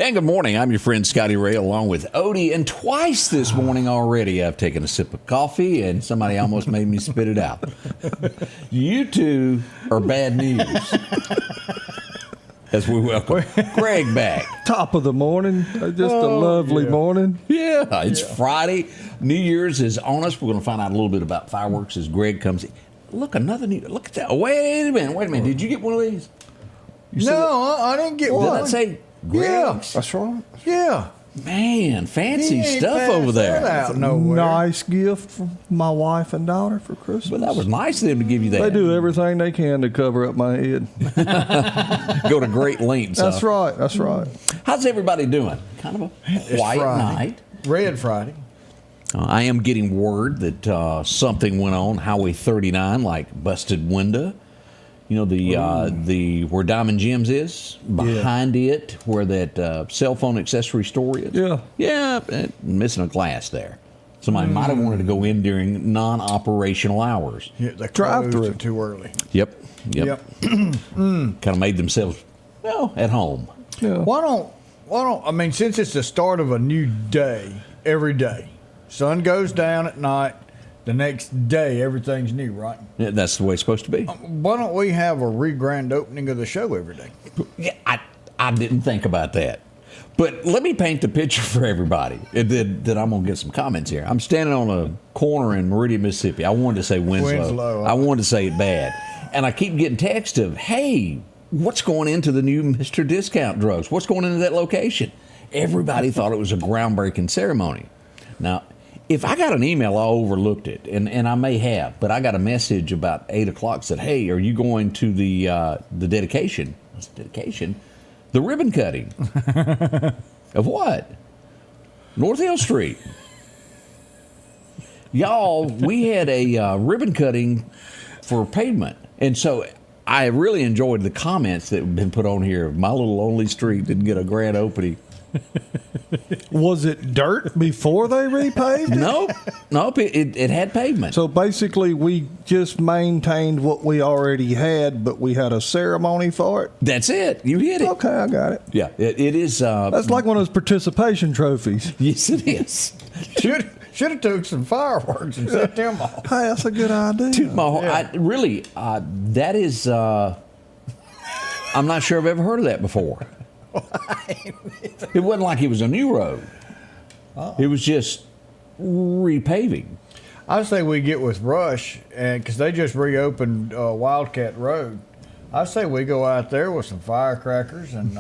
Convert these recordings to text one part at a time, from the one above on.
And good morning. I'm your friend Scotty Ray along with Odie. And twice this morning already I've taken a sip of coffee and somebody almost made me spit it out. You two are bad news. As we welcome Greg back. Top of the morning. Just a lovely morning. Yeah, it's Friday. New Year's is on us. We're going to find out a little bit about fireworks as Greg comes in. Look, another new. Look at that. Wait a minute. Did you get one of these? No, I didn't get one. Did that say Greg's? Yeah. That's right. Yeah. Man, fancy stuff over there. Out nowhere. Nice gift from my wife and daughter for Christmas. But that was nice of them to give you that. They do everything they can to cover up my head. Go to great lengths. That's right. That's right. How's everybody doing? Kind of a quiet night. Red Friday. I am getting word that something went on Highway 39, like busted window. You know, the where Diamond Gems is, behind it, where that cell phone accessory store is. Yeah, missing a glass there. Somebody might have wanted to go in during non-operational hours. Yeah, they Drive through too early. Yep. Kind of made themselves, at home. Yeah. Why don't I mean, since it's the start of a new day every day, sun goes down at night, the next day everything's new, right? Yeah, that's the way it's supposed to be. Why don't we have a re-grand opening of the show every day? Yeah, I didn't think about that. But let me paint the picture for everybody that I'm going to get some comments here. I'm standing on a corner in Meridian, Mississippi. I wanted to say Winslow. I wanted to say it bad. And I keep getting texts of, hey, what's going into the new Mr. Discount Drugs? What's going into that location? Everybody thought it was a groundbreaking ceremony. Now, if I got an email, I overlooked it, and I may have, but I got a message about 8 o'clock said, hey, are you going to the dedication? What's the dedication? The ribbon cutting. Of what? North Hill Street. Y'all, we had a ribbon cutting for pavement, and so I really enjoyed the comments that have been put on here. My little lonely street didn't get a grand opening. Was it dirt before they repaved it? Nope. It had pavement. So basically, we just maintained what we already had, but we had a ceremony for it. That's it. You hit it. Okay, I got it. Yeah, it is. That's like one of those participation trophies. Yes, it is. Should have took some fireworks and set them off. Hey, that's a good idea. Toot my horn. That is. I'm not sure I've ever heard of that before. It wasn't like it was a new road. It was just repaving. I say we get with Rush, and because they just reopened Wildcat Road, I say we go out there with some firecrackers and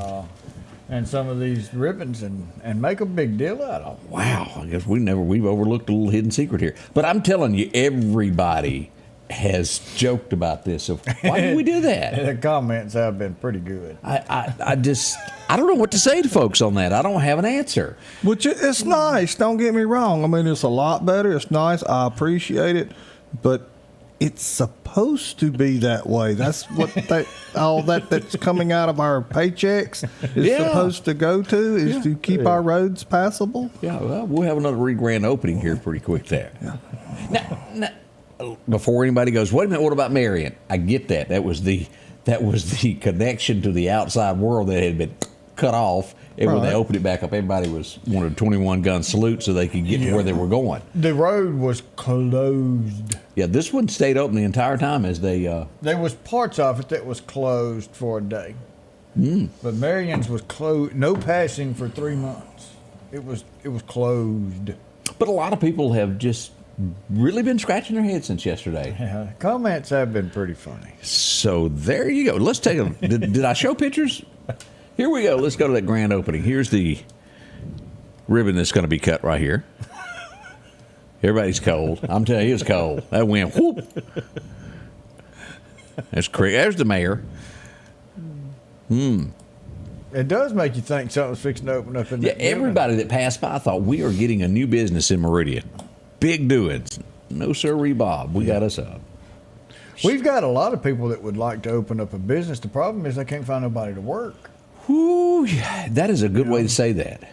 some of these ribbons and make a big deal out of it. Wow, I guess we've overlooked a little hidden secret here. But I'm telling you, everybody has joked about this. So why did we do that? The comments have been pretty good. I don't know what to say to folks on that. I don't have an answer. Which it's nice. Don't get me wrong. I mean, it's a lot better. It's nice. I appreciate it, but it's supposed to be that way. That's what that's coming out of our paychecks is supposed to go to is to keep our roads passable. Yeah, well, we'll have another re-grand opening here pretty quick there. Yeah. Now, before anybody goes, wait a minute, what about Marion? I get that. That was the connection to the outside world that had been cut off. And when they opened it back up, everybody wanted a 21-gun salute so they could get to where they were going. The road was closed. Yeah, this one stayed open the entire time as they... There was parts of it that was closed for a day. But Marion's was closed. No passing for 3 months. It was closed. But a lot of people have just really been scratching their heads since yesterday. Yeah, comments have been pretty funny. So there you go. Let's take a... did I show pictures? Here we go. Let's go to that grand opening. Here's the ribbon that's going to be cut right here. Everybody's cold. I'm telling you, it's cold. That wind, whoop. That's correct. There's the mayor. It does make you think something's fixing to open up in Yeah, that building. everybody that passed by thought we are getting a new business in Meridian. Big doings. No sirree, Bob. We got us up. We've got a lot of people that would like to open up a business. The problem is they can't find nobody to work. Whew, that is a good way to say that.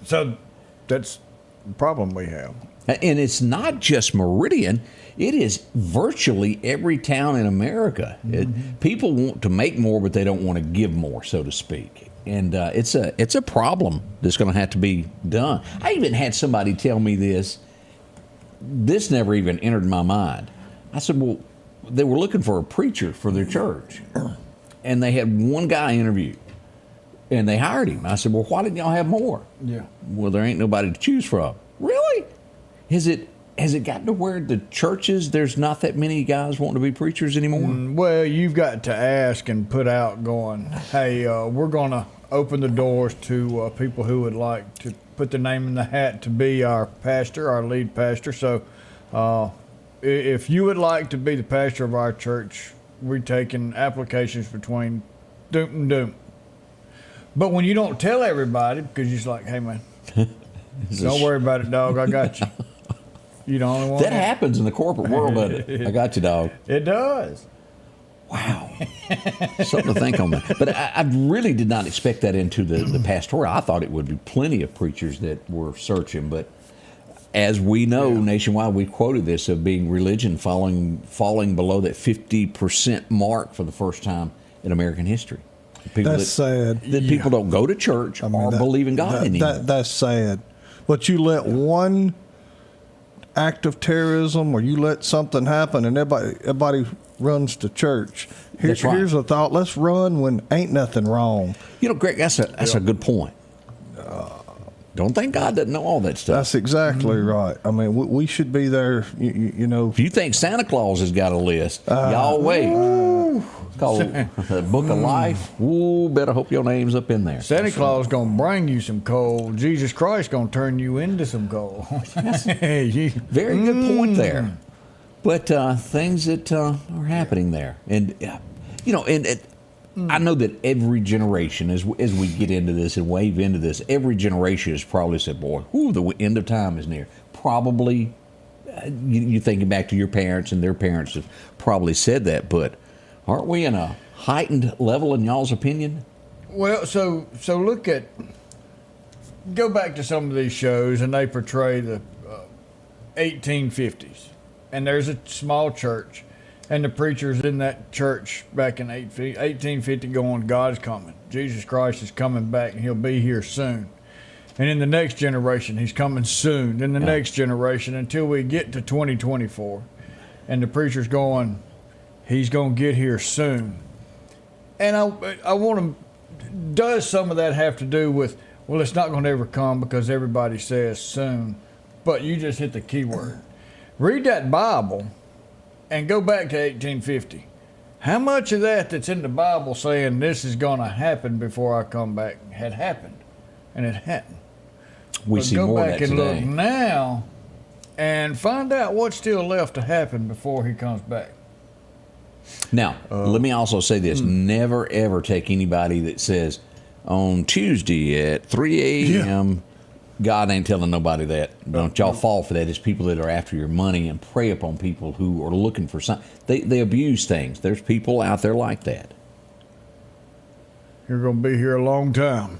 So that's the problem we have. And it's not just Meridian. It is virtually every town in America. People want to make more, but they don't want to give more, so to speak. And it's a problem that's going to have to be done. I even had somebody tell me this. This never even entered my mind. I said, well, they were looking for a preacher for their church. And they had one guy interviewed. And they hired him. I said, well, why didn't y'all have more? Yeah. Well, there ain't nobody to choose from. Really? Has it gotten to where the churches, there's not that many guys wanting to be preachers anymore? Well, you've got to ask and put out going, hey, we're going to open the doors to people who would like to put their name in the hat to be our pastor, our lead pastor. So if you would like to be the pastor of our church, we're taking applications between doom and doom. But when you don't tell everybody, because you're just like, hey, man, don't worry about it, dog. I got you. You the only one. That happens in the corporate world, doesn't it? I got you, dog. It does. Wow. Something to think on that. But I really did not expect that into the pastoral. I thought it would be plenty of preachers that were searching. But as we know, nationwide, we quoted this of being religion falling below that 50% mark for the first time in American history. That's sad. That people don't go to church or believe in God anymore. That's sad. But you let one act of terrorism or you let something happen and everybody runs to church. That's right. Here's a thought. Let's run when ain't nothing wrong. You know, Greg, that's a good point. Don't think God doesn't know all that stuff. That's exactly right. I mean, we should be there, you know. If you think Santa Claus has got a list, y'all wait. It's called the Book of Life. Ooh, better hope your name's up in there. Santa Claus going to bring you some coal. Jesus Christ going to turn you into some coal. Very good point there. But things that are happening there. And, you know, I know that every generation, as we get into this and wave into this, every generation has probably said, boy, the end of time is near. Probably, you thinking back to your parents and their parents have probably said that, but aren't we in a heightened level in y'all's opinion? Well, so go back to some of these shows and they portray the 1850s. And there's a small church. And the preacher's in that church back in 1850 going, God's coming. Jesus Christ is coming back and he'll be here soon. And in the next generation, he's coming soon. In the next generation, until we get to 2024. And the preacher's going, he's going to get here soon. And I want to, does some of that have to do with, well, it's not going to ever come because everybody says soon. But you just hit the key word. Read that Bible. And go back to 1850. How much of that's in the Bible saying this is going to happen before I come back had happened? And it hadn't. We see more of that today. Go back and look now and find out what's still left to happen before he comes back. Now, let me also say this. Never, ever take anybody that says, on Tuesday at 3 a.m., God ain't telling nobody that. Don't y'all fall for that. It's people that are after your money and prey upon people who are looking for something. They abuse things. There's people out there like that. You're going to be here a long time.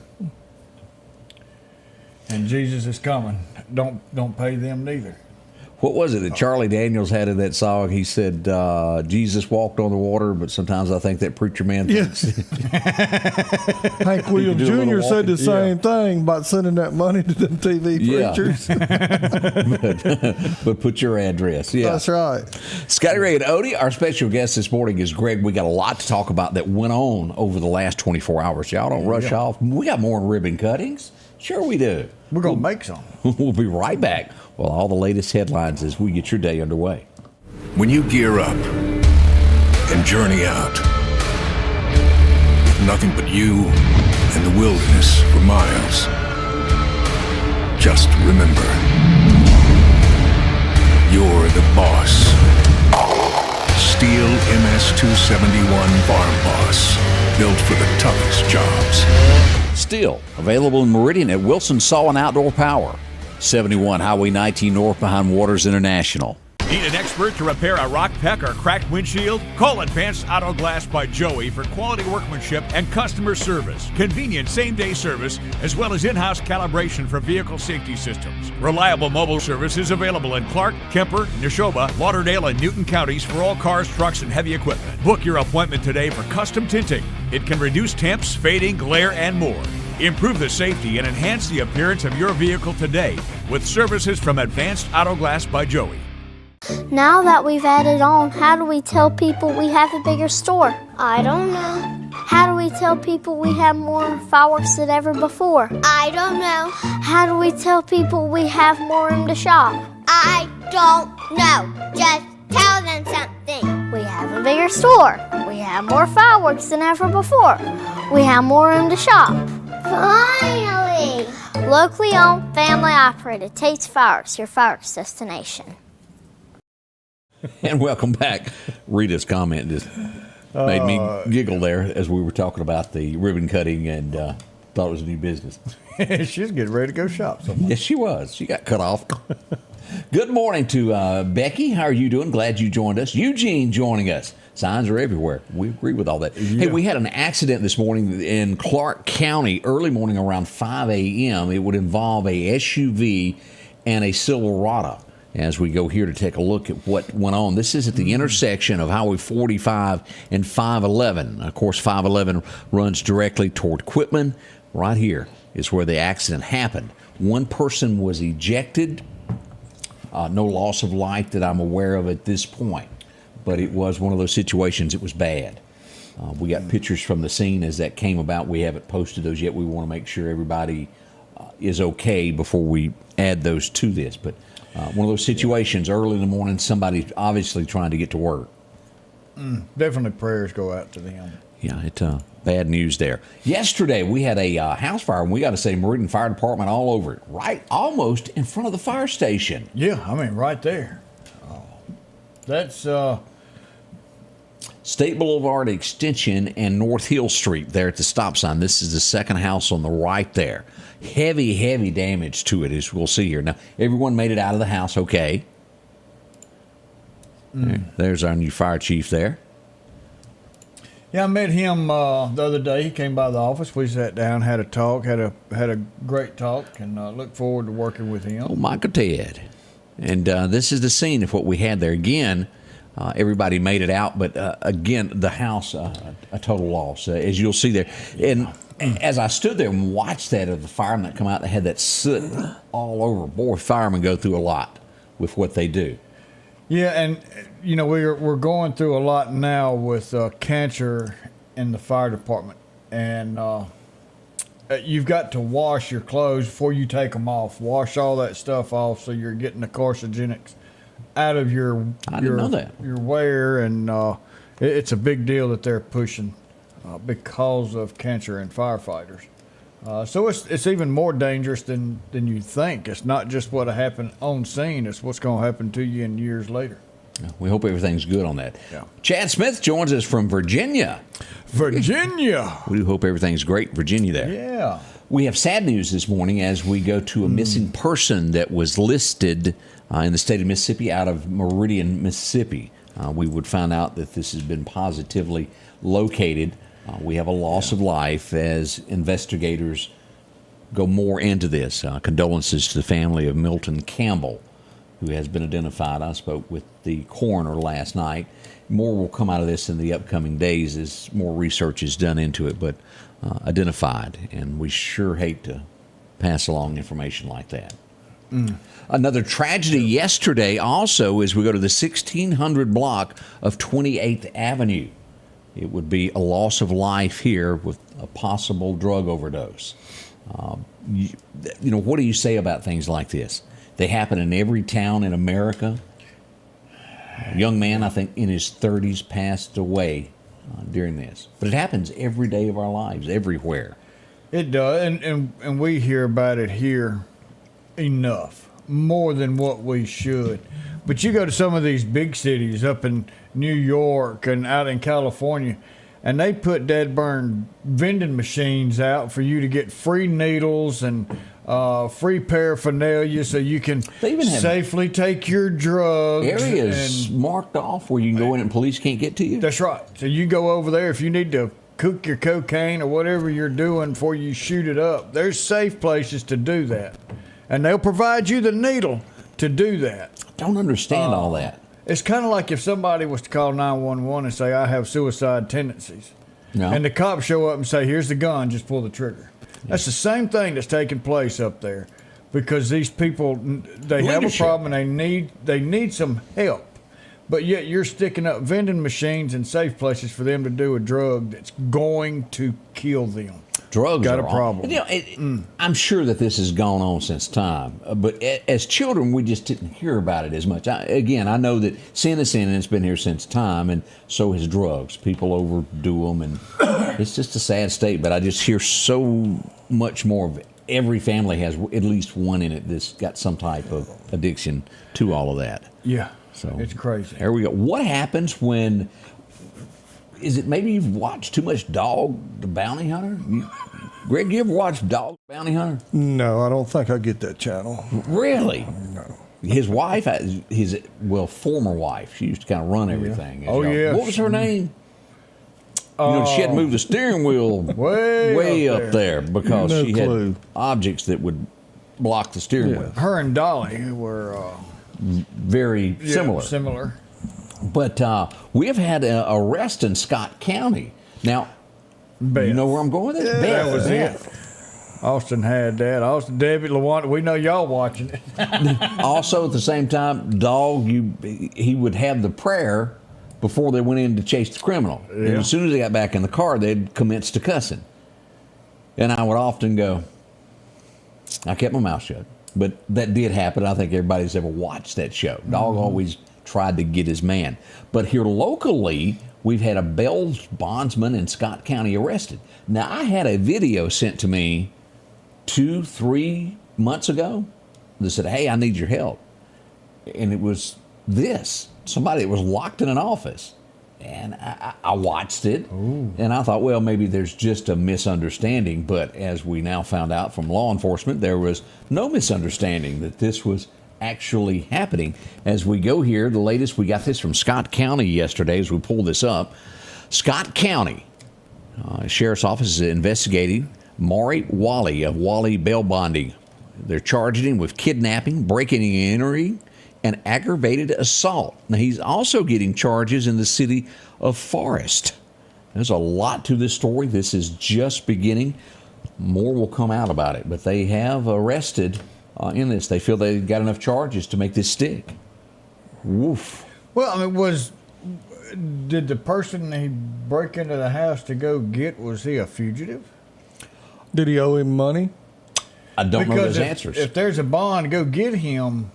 And Jesus is coming. Don't pay them neither. What was it that Charlie Daniels had in that song? He said, Jesus walked on the water, but sometimes I think that preacher man thinks. Hank Williams Jr. said the same thing about sending that money to them TV preachers. but put your address. Yeah. That's right. Scotty Ray and Odie, our special guest this morning is Greg. We got a lot to talk about that went on over the last 24 hours. Y'all don't rush off. We got more ribbon cuttings. Sure we do. We're going to make some. We'll be right back. Well, all the latest headlines as we get your day underway. When you gear up and journey out, with nothing but you and the wilderness for miles, just remember, you're the boss. Steel MS Class 271 Farm Boss, built for the toughest jobs. Still available in Meridian at Wilson Saw and Outdoor Power. 71 Highway 19 North behind Waters International. Need an expert to repair a rock peck or cracked windshield? Call Advanced Auto Glass by Joey for quality workmanship and customer service. Convenient same-day service, as well as in-house calibration for vehicle safety systems. Reliable mobile service is available in Clark, Kemper, Neshoba, Lauderdale, and Newton counties for all cars, trucks, and heavy equipment. Book your appointment today for custom tinting. It can reduce temps, fading, glare, and more. Improve the safety and enhance the appearance of your vehicle today with services from Advanced Auto Glass by Joey. Now that we've added on, how do we tell people we have a bigger store? I don't know. How do we tell people we have more fireworks than ever before? I don't know. How do we tell people we have more room to shop? I don't know. Just tell them something. We have a bigger store. We have more fireworks than ever before. We have more room to shop. Finally! Locally owned, family operated. Tate's Fireworks, your fireworks destination. And welcome back. Rita's comment just made me giggle there as we were talking about the ribbon cutting and thought it was a new business. She's getting ready to go shop somewhere. Yes, she was. She got cut off. Good morning to Becky. How are you doing? Glad you joined us. Eugene joining us. Signs are everywhere. We agree with all that. Yeah. Hey, we had an accident this morning in Clark County, early morning around 5 a.m. It would involve a SUV and a Silverado. As we go here to take a look at what went on. This is at the intersection of Highway 45 and 511. Of course, 511 runs directly toward Quitman. Right here is where the accident happened. One person was ejected. No loss of life that I'm aware of at this point. But it was one of those situations, it was bad. We got pictures from the scene as that came about. We haven't posted those yet. We want to make sure everybody is okay before we add those to this. But one of those situations, early in the morning, somebody's obviously trying to get to work. Definitely prayers go out to them. Yeah, it's bad news there. Yesterday, we had a house fire, and we got to say Meridian Fire Department all over it, right almost in front of the fire station. Yeah, I mean, right there. That's State Boulevard Extension and North Hill Street there at the stop sign. This is the second house on the right there. Heavy, heavy damage to it, as we'll see here. Now, everyone made it out of the house okay. There's our new fire chief there. Yeah, I met him the other day. He came by the office. We sat down, had a talk, had a great talk, and look forward to working with him. Oh, Michael Ted. And this is the scene of what we had there. Again, everybody made it out, but again, the house, a total loss, as you'll see there. And as I stood there and watched that of the firemen that come out, they had that soot all over. Boy, firemen go through a lot with what they do. Yeah, and you know we're going through a lot now with cancer in the fire department, and you've got to wash your clothes before you take them off. Wash all that stuff off so you're getting the carcinogenics out of your wear, and it's a big deal that they're pushing because of cancer in firefighters. So it's even more dangerous than you think. It's not just what happened on scene; it's what's going to happen to you in years later. We hope everything's good on that. Yeah. Chad Smith joins us from Virginia. Virginia. We do hope everything's great in Virginia there. Yeah. We have sad news this morning as we go to a missing person that was listed in the state of Mississippi out of Meridian, Mississippi. We would find out that this has been positively located. We have a loss of life as investigators go more into this. Condolences to the family of Milton Campbell, who has been identified. I spoke with the coroner last night. More will come out of this in the upcoming days as more research is done into it, but identified. And we sure hate to pass along information like that. Another tragedy yesterday also as we go to the 1600 block of 28th Avenue. It would be a loss of life here with a possible drug overdose. You know, what do you say about things like this? They happen in every town in America. A young man, I think, in his 30s passed away during this. But it happens every day of our lives, everywhere. It does, and we hear about it here enough, more than what we should. But you go to some of these big cities up in New York and out in California, and they put dead burn vending machines out for you to get free needles and free paraphernalia so you can safely take your drugs. Areas marked off where you can go in and police can't get to you. That's right. So you go over there if you need to cook your cocaine or whatever you're doing before you shoot it up. There's safe places to do that. And they'll provide you the needle to do that. I don't understand all that. It's kind of like if somebody was to call 911 and say, I have suicide tendencies. No. And the cops show up and say, here's the gun, just pull the trigger. That's the same thing that's taking place up there because these people, they have a problem and they need some help. But yet you're sticking up vending machines in safe places for them to do a drug that's going to kill them. Drugs got are a problem. You know, I'm sure that this has gone on since time, but as children, we just didn't hear about it as much. I know that sin is sin, and it's been here since time, and so has drugs. People overdo them, and it's just a sad state. But I just hear so much more of it. Every family has at least one in it that's got some type of addiction to all of that. Yeah, so it's crazy. There we go. What happens when? Is it maybe you've watched too much Dog the Bounty Hunter? Greg, you ever watch Dog the Bounty Hunter? No, I don't think I get that channel. Really? No. His wife, former wife, she used to kind of run everything. Oh, yeah. What was her name? She had to move the steering wheel way up there because she had objects that would block the steering wheel. Her and Dolly were very similar. But we have had an arrest in Scott County. Now, you know where I'm going with this? Yeah, that was it. Austin had that. Austin, David, LaWanda, we know y'all watching it. Also, at the same time, Dog, he would have the prayer before they went in to chase the criminal. Yeah. And as soon as they got back in the car, they'd commence to cussing. And I would often go, I kept my mouth shut. But that did happen. I think everybody's ever watched that show. Dog always tried to get his man. But here locally, we've had a Bell's bondsman in Scott County arrested. Now, I had a video sent to me 2-3 months ago that said, hey, I need your help. And it was somebody that was locked in an office. And I watched it, and I thought, well, maybe there's just a misunderstanding. But as we now found out from law enforcement, there was no misunderstanding, that this was actually happening. As we go here, the latest, we got this from Scott County yesterday as we pulled this up. Scott County Sheriff's Office is investigating Maury Wally of Wally Bail Bonding. They're charging him with kidnapping, breaking and entering, and aggravated assault. Now, he's also getting charges in the city of Forest. There's a lot to this story. This is just beginning. More will come out about it, but they have arrested in this. They feel they got enough charges to make this stick. Woof. Well, I mean, did the person he break into the house to go get, was he a fugitive? Did he owe him money? I don't know those answers. If there's a bond, go get him.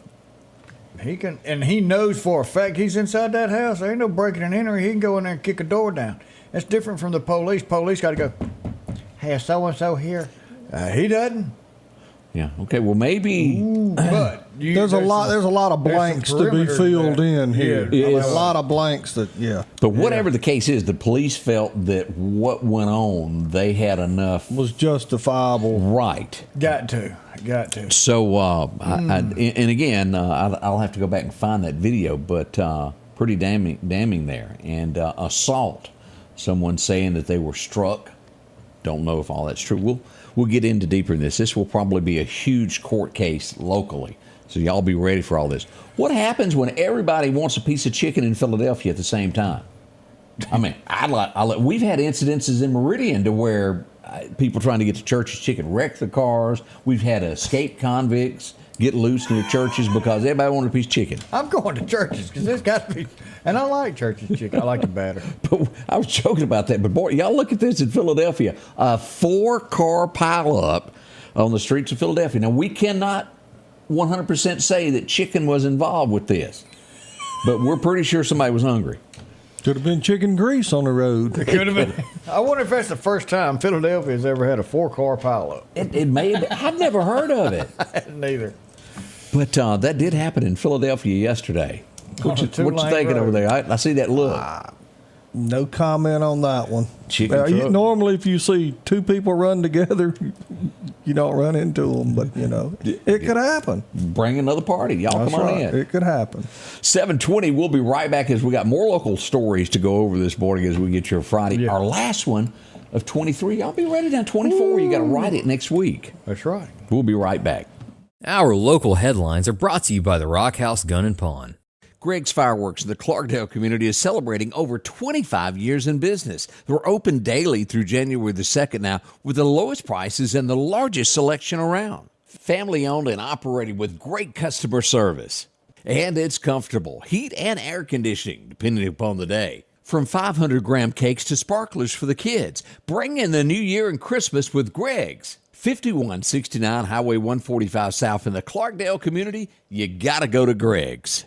He can, and he knows for a fact he's inside that house. There ain't no breaking and entering. He can go in there and kick a door down. That's different from the police. Police got to go, hey, so-and-so here. He doesn't. Yeah. Okay. Well, maybe. But there's a lot of blanks to be filled in here. Yeah. A lot of blanks that. But whatever the case is, the police felt that what went on, they had enough. Was justifiable. Right. Got to. So, and again, I'll have to go back and find that video, but pretty damning there. And assault. Someone saying that they were struck. Don't know if all that's true. We'll get into deeper in this. This will probably be a huge court case locally. So y'all be ready for all this. What happens when everybody wants a piece of chicken in Philadelphia at the same time? I mean, we've had incidences in Meridian to where people trying to get to church's chicken wreck the cars. We've had escaped convicts get loose near churches because everybody wanted a piece of chicken. I'm going to churches because there's got to be, and I like church's chicken. I like it better. But I was joking about that. But boy, y'all look at this in Philadelphia. A 4-car pileup on the streets of Philadelphia. Now, we cannot 100% say that chicken was involved with this, but we're pretty sure somebody was hungry. Could have been chicken grease on the road. It could have been. I wonder if that's the first time Philadelphia has ever had a 4-car pileup. It may have been. I've never heard of it. I hadn't either. But that did happen in Philadelphia yesterday. What you thinking over there? I see that look. No comment on that one. Chicken truck. Normally, if you see two people run together, you don't run into them. But, it could happen. Bring another party. Y'all That's come on right. in. It could happen. 7:20. We'll be right back as we got more local stories to go over this morning as we get your Friday. Yeah. Our last one of 23. I'll be ready down 24. You got to write it next week. That's right. We'll be right back. Our local headlines are brought to you by the Rock House Gun and Pawn. Greg's Fireworks in the Clarkdale community is celebrating over 25 years in business. They're open daily through January the 2nd now with the lowest prices and the largest selection around. Family owned and operated with great customer service. And it's comfortable. Heat and air conditioning, depending upon the day. From 500-gram cakes to sparklers for the kids. Bring in the new year and Christmas with Greg's. 5169 Highway 145 South in the Clarkdale community. You got to go to Greg's.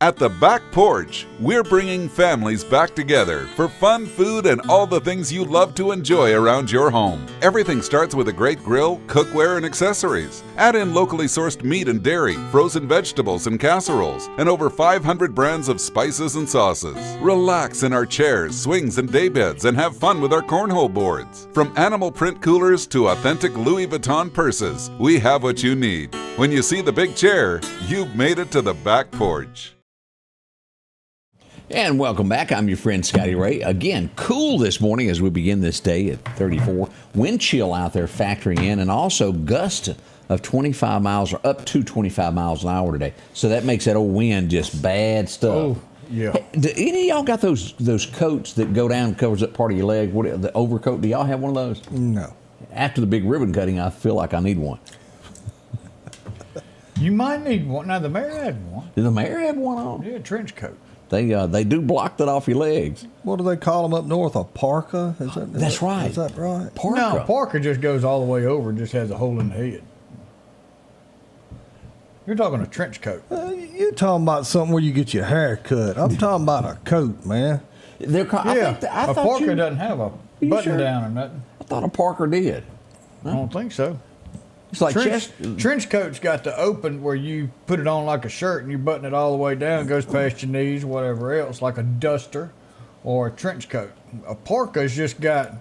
At the Back Porch, we're bringing families back together for fun, food, and all the things you love to enjoy around your home. Everything starts with a great grill, cookware, and accessories. Add in locally sourced meat and dairy, frozen vegetables and casseroles, and over 500 brands of spices and sauces. Relax in our chairs, swings, and daybeds and have fun with our cornhole boards. From animal print coolers to authentic Louis Vuitton purses, we have what you need. When you see the big chair, you've made it to the Back Porch. And welcome back. I'm your friend Scotty Ray. Again, cool this morning as we begin this day at 34. Wind chill out there factoring in, and also gusts of 25 miles or up to 25 miles an hour today. So that makes that old wind just bad stuff. Oh, yeah. Hey, do any of y'all got those coats that go down and covers up part of your leg? The overcoat? Do y'all have one of those? No. After the big ribbon cutting, I feel like I need one. You might need one. Now, the mayor had one. Did the mayor have one on? Yeah, trench coat. They do block that off your legs. What do they call them up north? A parka? That's right. Is that right? Parka. No, Parker just goes all the way over and just has a hole in the head. You're talking a trench coat. You're talking about something where you get your hair cut. I'm talking about a coat, man. I a thought Parker doesn't have a button sure? down or nothing. I thought a Parker did. I don't think so. It's like Trench coat's got the open where you put it on like a shirt and you button it all the way down, goes past your knees, whatever else, like a duster or a trench coat. A parka's just got,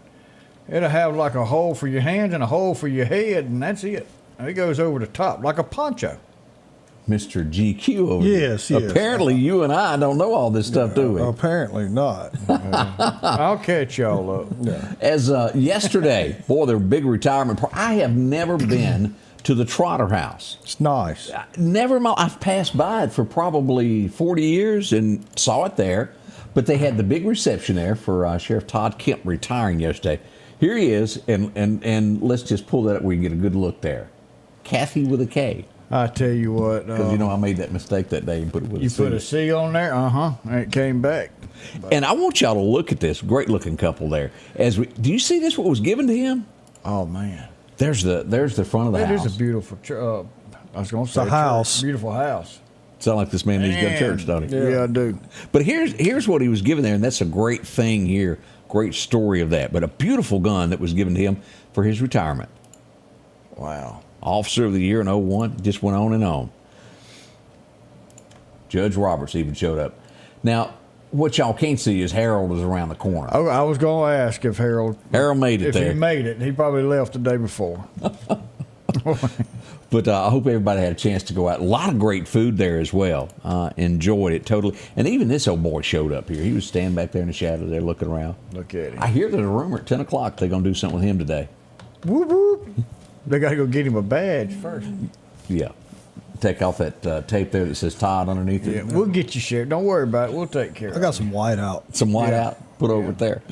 it'll have like a hole for your hands and a hole for your head, and that's it. And it goes over the top like a poncho. Mr. GQ over there. Yes. Apparently, you and I don't know all this stuff, do we? Apparently not. I'll catch y'all up. Yeah. As yesterday, boy, their big retirement party. I have never been to the Trotter House. It's nice. I've passed by it for probably 40 years and saw it there. But they had the big reception there for Sheriff Todd Kemp retiring yesterday. Here he is, and let's just pull that up where you get a good look there. Kathy with a K. I tell you what. Because I made that mistake that day and put it with a C. You put a C on there? And it came back. And I want y'all to look at this great looking couple there. Do you see this? What was given to him? Oh man, there's the front of the house. It is a beautiful. I was going to say a house. Beautiful house. Sound like this man needs to go to church, don't he? Yeah, I do. But here's what he was given there, and that's a great thing here. Great story of that. But a beautiful gun that was given to him for his retirement. Wow. Officer of the Year in 01, just went on and on. Judge Roberts even showed up. Now, what y'all can't see is Harold is around the corner. Oh, I was going to ask if Harold made it there. If he made it, he probably left the day before. But I hope everybody had a chance to go out. A lot of great food there as well. Enjoyed it totally. And even this old boy showed up here. He was standing back there in the shadow there looking around. Look at him. I hear there's a rumor at 10 o'clock they're going to do something with him today. Whoop, whoop. They got to go get him a badge first. Yeah. Take off that tape there that says Todd underneath it. Yeah, we'll get you, Sheriff. Don't worry about it. We'll take care of it. I got some white out. Some white out. Put over it there.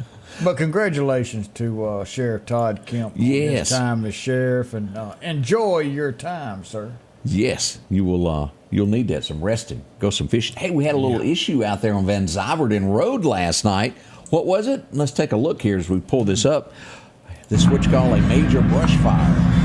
But congratulations to Sheriff Todd Kemp on his time as sheriff, and enjoy your time, sir. Yes, you will. You'll need that. Some resting. Go some fishing. Hey, we had a little issue out there on Van Zyverden Road last night. What was it? Let's take a look here as we pull this up. This is what you call a major brush fire.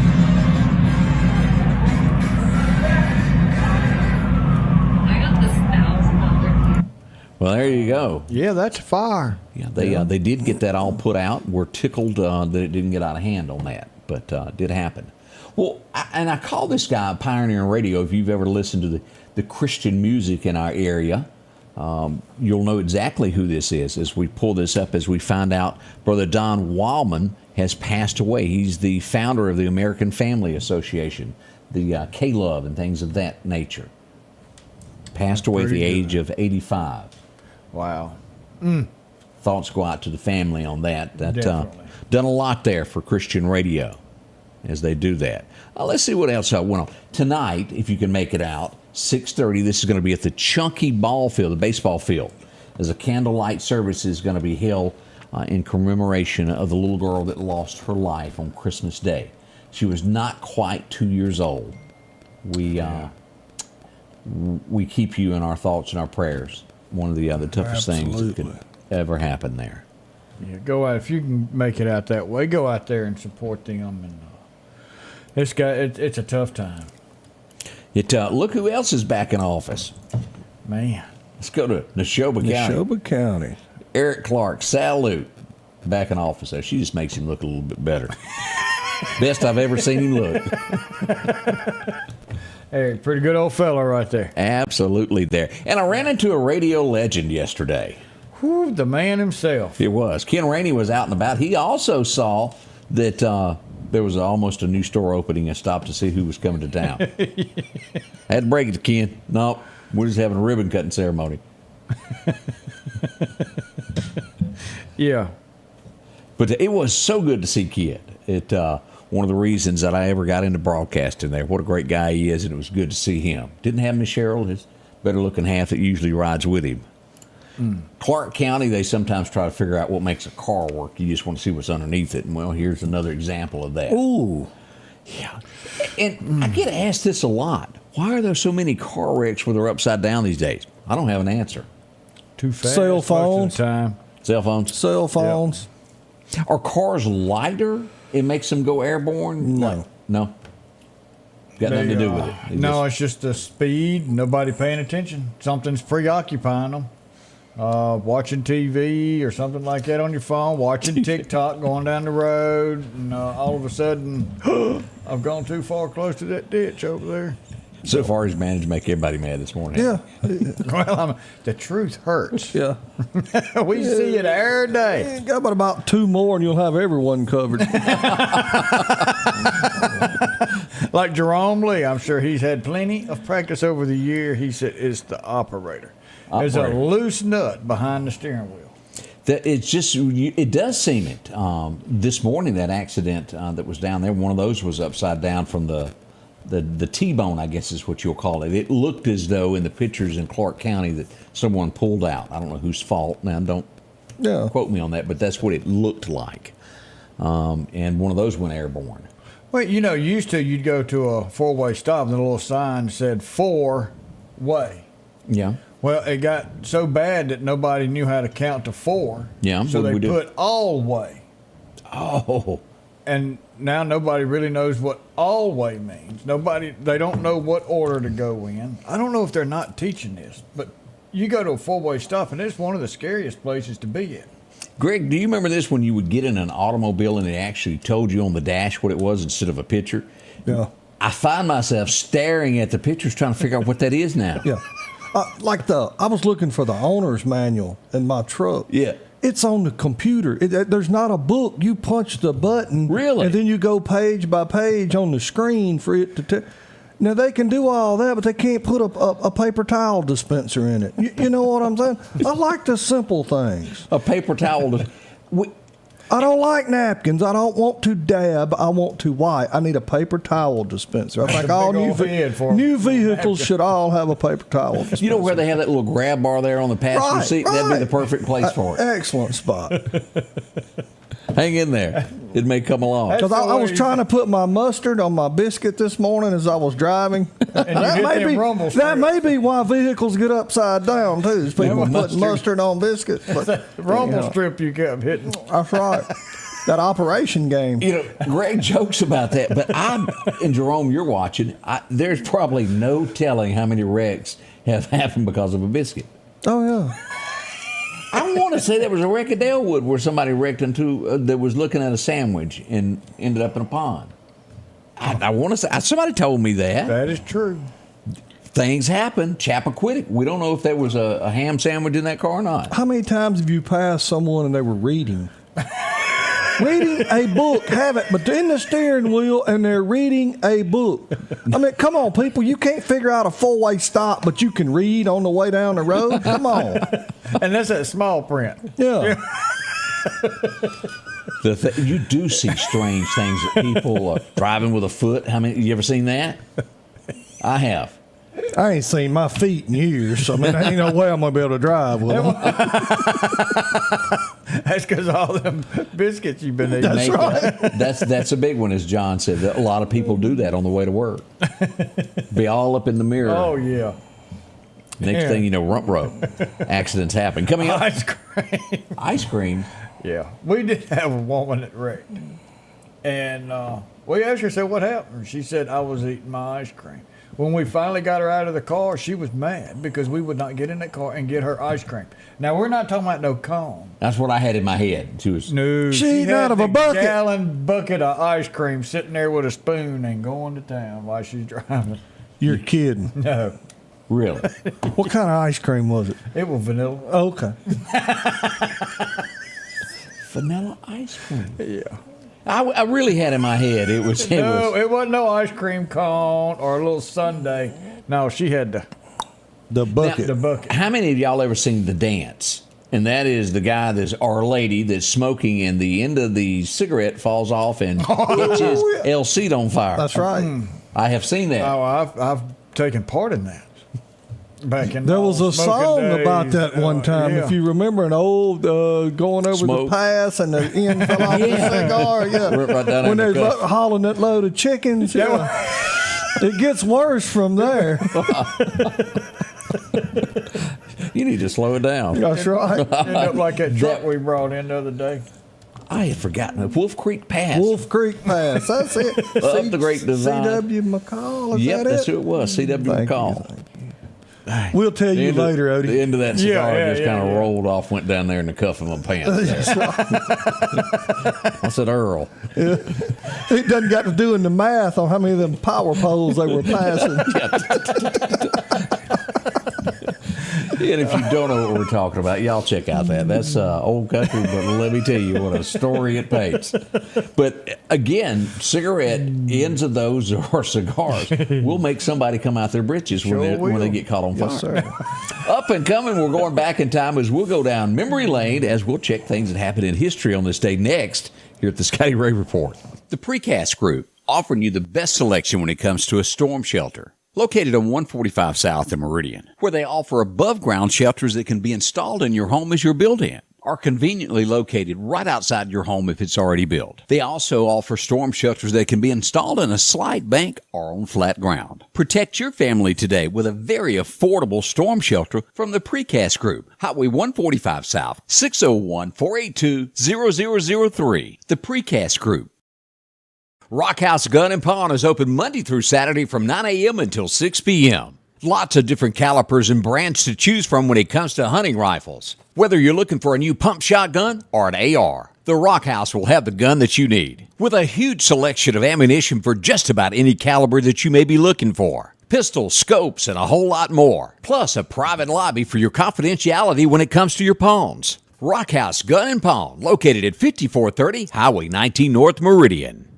Well, there you go. Yeah, that's a fire. Yeah, they did get that all put out. We're tickled that it didn't get out of hand on that, but it did happen. Well, I call this guy Pioneering Radio. If you've ever listened to the Christian music in our area, you'll know exactly who this is. As we pull this up, as we find out, Brother Don Wildmon has passed away. He's the founder of the American Family Association, the K-Love and things of that nature. Passed away at the age of 85. Wow. Thoughts go out to the family on that. Definitely. Done a lot there for Christian radio as they do that. Let's see what else went on. Tonight, if you can make it out, 6:30, this is going to be at the Chunky Ball Field, the baseball field. As a candlelight service is going to be held in commemoration of the little girl that lost her life on Christmas Day. She was not quite 2 years old. We keep you in our thoughts and our prayers. One of the toughest things that could ever happen there. Yeah, go out if you can make it out that way. Go out there and support them. And it's a tough time. Look who else is back in office. Man, let's go to Neshoba County. Eric Clark, salute, back in office there. She just makes him look a little bit better. Best I've ever seen him look. Hey, pretty good old fella right there. Absolutely there. And I ran into a radio legend yesterday. Whew, the man himself. It was. Ken Rainey was out and about. He also saw that there was almost a new store opening and stopped to see who was coming to town. Had to break it to Ken. Nope, we're just having a ribbon cutting ceremony. Yeah. But it was so good to see Kid. One of the reasons that I ever got into broadcasting there. What a great guy he is, and it was good to see him. Didn't have Miss Cheryl, his better-looking half that usually rides with him. Clark County, they sometimes try to figure out what makes a car work. You just want to see what's underneath it. And, well, here's another example of that. Ooh. Yeah. And I get asked this a lot. Why are there so many car wrecks where they're upside down these days? I don't have an answer. Too fast. Cell phones. Most of the time. Cell phones. Yep. Are cars lighter? It makes them go airborne? No. No. Got nothing to do with it. It's just the speed. Nobody paying attention. Something's preoccupying them. Watching TV or something like that on your phone. Watching TikTok going down the road. And all of a sudden, I've gone too far close to that ditch over there. So far, he's managed to make everybody mad this morning. Yeah. Well, the truth hurts. Yeah. We see it every day. Got about 2 more and you'll have everyone covered. Like Jerome Lee, I'm sure he's had plenty of practice over the year. He said it's the operator. There's a loose nut behind the steering wheel. It does seem it. This morning, that accident that was down there, one of those was upside down from the T-bone, I guess is what you'll call it. It looked as though in the pictures in Clark County that someone pulled out. I don't know whose fault. Now, don't quote me on that, but that's what it looked like. And one of those went airborne. Well, used to you'd go to a 4-way stop and the little sign said 4-way. Yeah. Well, it got so bad that nobody knew how to count to 4. Yeah. So they put all way. Oh. And now nobody really knows what all way means. They don't know what order to go in. I don't know if they're not teaching this, but you go to a 4-way stop and it's one of the scariest places to be in. Greg, do you remember this when you would get in an automobile and it actually told you on the dash what it was instead of a picture? Yeah. I find myself staring at the pictures trying to figure out what that is now. Yeah. I was looking for the owner's manual in my truck. Yeah. It's on the computer. There's not a book. You punch the button. Really? And then you go page by page on the screen for it to Now, they can do all that, but they can't put a paper towel dispenser in it. You know what I'm saying? I like the simple things. A paper towel. I don't like napkins. I don't want to dab. I want to wipe. I need a paper towel dispenser. I think all new vehicles should all have a paper towel dispenser. You know where they have that little grab bar there on the passenger seat? Right. That'd be the perfect place for it. Excellent spot. Hang in there. It may come along. Because I was trying to put my mustard on my biscuit this morning as I was driving. That may be why vehicles get upside down, too, is people putting mustard on biscuits. But, rumble strip you kept hitting. That's right. That operation game. Greg jokes about that, but and Jerome, you're watching, there's probably no telling how many wrecks have happened because of a biscuit. Oh, yeah. I want to say there was a wreck at Delwood where somebody wrecked into that was looking at a sandwich and ended up in a pond. I want to say somebody told me that. That is true. Things happen. Chappaquiddick. We don't know if there was a ham sandwich in that car or not. How many times have you passed someone and they were reading? Reading a book, but in the steering wheel, and they're reading a book. I mean, come on, people. You can't figure out a 4-way stop, but you can read on the way down the road. Come on. And that's that small print. Yeah. You do see strange things that people are driving with a foot. How many? You ever seen that? I have. I ain't seen my feet in years. So, I mean, there ain't no way I'm going to be able to drive with them. That's because all them biscuits you've been eating. That's right. That's a big one, as John said. A lot of people do that on the way to work. Be all up in the mirror. Oh, yeah. Next thing you know, rump rope. Accidents happen. Coming up. Ice cream. Ice cream? Yeah. We did have a woman that wrecked. And we asked her, said, what happened? She said, I was eating my ice cream. When we finally got her out of the car, she was mad because we would not get in that car and get her ice cream. Now, we're not talking about no cone. That's what I had in my head. No, she ate out of a bucket. Gallon bucket of ice cream sitting there with a spoon and going to town while she's driving. You're kidding. No. Really? What kind of ice cream was it? It was vanilla. Okay. Vanilla ice cream? Yeah. I really had in my head it wasn't no ice cream cone or a little sundae. No, she had the bucket. The bucket. How many of y'all ever seen The Dance? And that is the guy or lady that's smoking, and the end of the cigarette falls off and catches El Cid on fire. That's right. I have seen that. Oh, I've taken part in that. Back in there was a song about that one time. Yeah. If you remember an old going over Smoke. the pass and the end fell off the cigar. Yeah. Right down when in they're the cuff. hauling that load of chickens. Yeah. It gets worse from there. You need to slow it down. That's right. End up like that truck we brought in the other day. I had forgotten it. Wolf Creek Pass. Wolf Creek Pass. That's it. Up the Great Divide. C.W. McCall. Is That's that who it was. C.W. McCall. We'll tell you later, Odie. The end of that cigar just kind of yeah. rolled off, went down there in the cuff of my pants. That's right. I said, Earl. Yeah. It doesn't got to do in the math on how many of them power poles they were passing. And if you don't know what we're talking about, y'all check out that. That's old country, but let me tell you what a story it paints. But again, cigarette ends of those or cigars will make somebody come out their britches when they get caught on fire. Yes, sir. Up and coming, we're going back in time as we'll go down memory lane as we'll check things that happened in history on this day next here at the Scotty Ray Report. The Precast Group, offering you the best selection when it comes to a storm shelter. Located on 145 South in Meridian, where they offer above-ground shelters that can be installed in your home as you're built in, are conveniently located right outside your home if it's already built. They also offer storm shelters that can be installed in a slight bank or on flat ground. Protect your family today with a very affordable storm shelter from the Precast Group. Highway 145 South, 601-482-0003. The Precast Group. Rock House Gun and Pawn is open Monday through Saturday from 9 a.m. until 6 p.m. Lots of different calibers and brands to choose from when it comes to hunting rifles. Whether you're looking for a new pump shotgun or an AR, the Rock House will have the gun that you need. With a huge selection of ammunition for just about any caliber that you may be looking for. Pistols, scopes, and a whole lot more. Plus a private lobby for your confidentiality when it comes to your pawns. Rock House Gun and Pawn, located at 5430 Highway 19 North Meridian.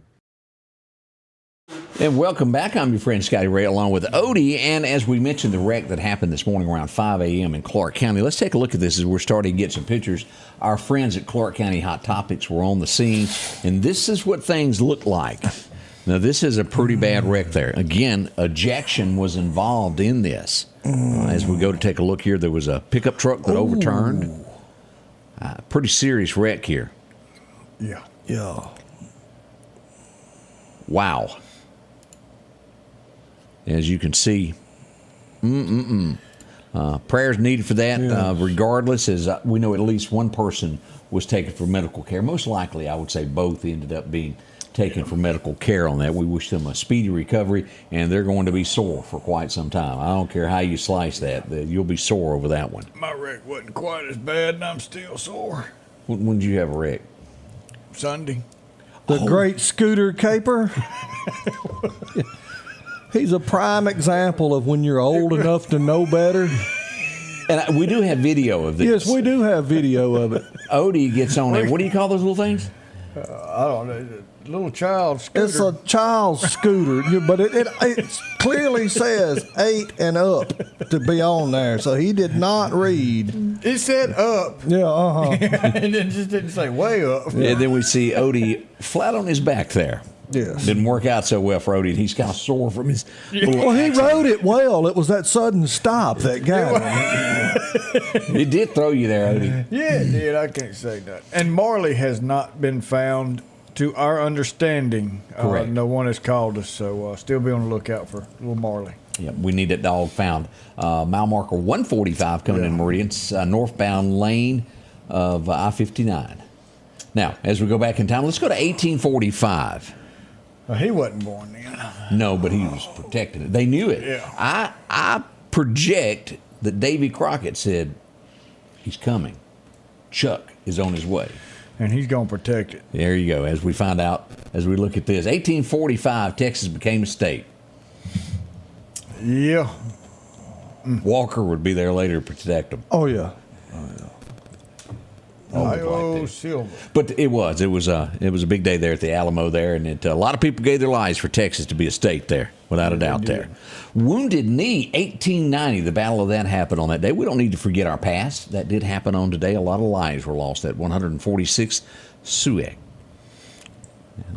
And welcome back. I'm your friend Scotty Ray along with Odie. And as we mentioned, the wreck that happened this morning around 5 a.m. in Clark County. Let's take a look at this as we're starting to get some pictures. Our friends at Clark County Hot Topics were on the scene, and this is what things look like. Now, this is a pretty bad wreck there. Again, ejection was involved in this. As we go to take a look here, there was a pickup truck that overturned. Pretty serious wreck here. Yeah. Wow. As you can see, prayers needed for that. Regardless, as we know, at least one person was taken for medical care. Most likely, I would say both ended up being taken for medical care on that. We wish them a speedy recovery, and they're going to be sore for quite some time. I don't care how you slice that. You'll be sore over that one. My wreck wasn't quite as bad, and I'm still sore. When did you have a wreck? Sunday. The great Scooter Caper. He's a prime example of when you're old enough to know better. And we do have video of this. Yes, we do have video of it. Odie gets on there. What do you call those little things? I don't know. Little child scooter. It's a child scooter, but it clearly says 8 and up to be on there. So he did not read. It said up. Yeah, And it just didn't say way up. Yeah. And then we see Odie flat on his back there. Yes. Didn't work out so well for Odie. And he's kind of sore from his. Well, he rode it well. It was that sudden stop that got him. It did throw you there, Odie. Yeah, it did. I can't say that. And Marley has not been found to our understanding. Correct. No one has called us, so still be on the lookout for little Marley. Yeah, we need that dog found. Mile marker 145 coming in Meridian, northbound lane of I-59. Now, as we go back in time, let's go to 1845. He wasn't born then. No, but he was protecting it. They knew it. Yeah. I project that Davy Crockett said, he's coming. Chuck is on his way. And he's going to protect it. There you go. As we find out, as we look at this. 1845, Texas became a state. Yeah. Walker would be there later to protect them. Oh, yeah. Silver. But it was a big day there at the Alamo there, and a lot of people gave their lives for Texas to be a state there, without a doubt there. Wounded Knee, 1890, the battle of that happened on that day. We don't need to forget our past. That did happen on today. A lot of lives were lost at 146 Sioux. And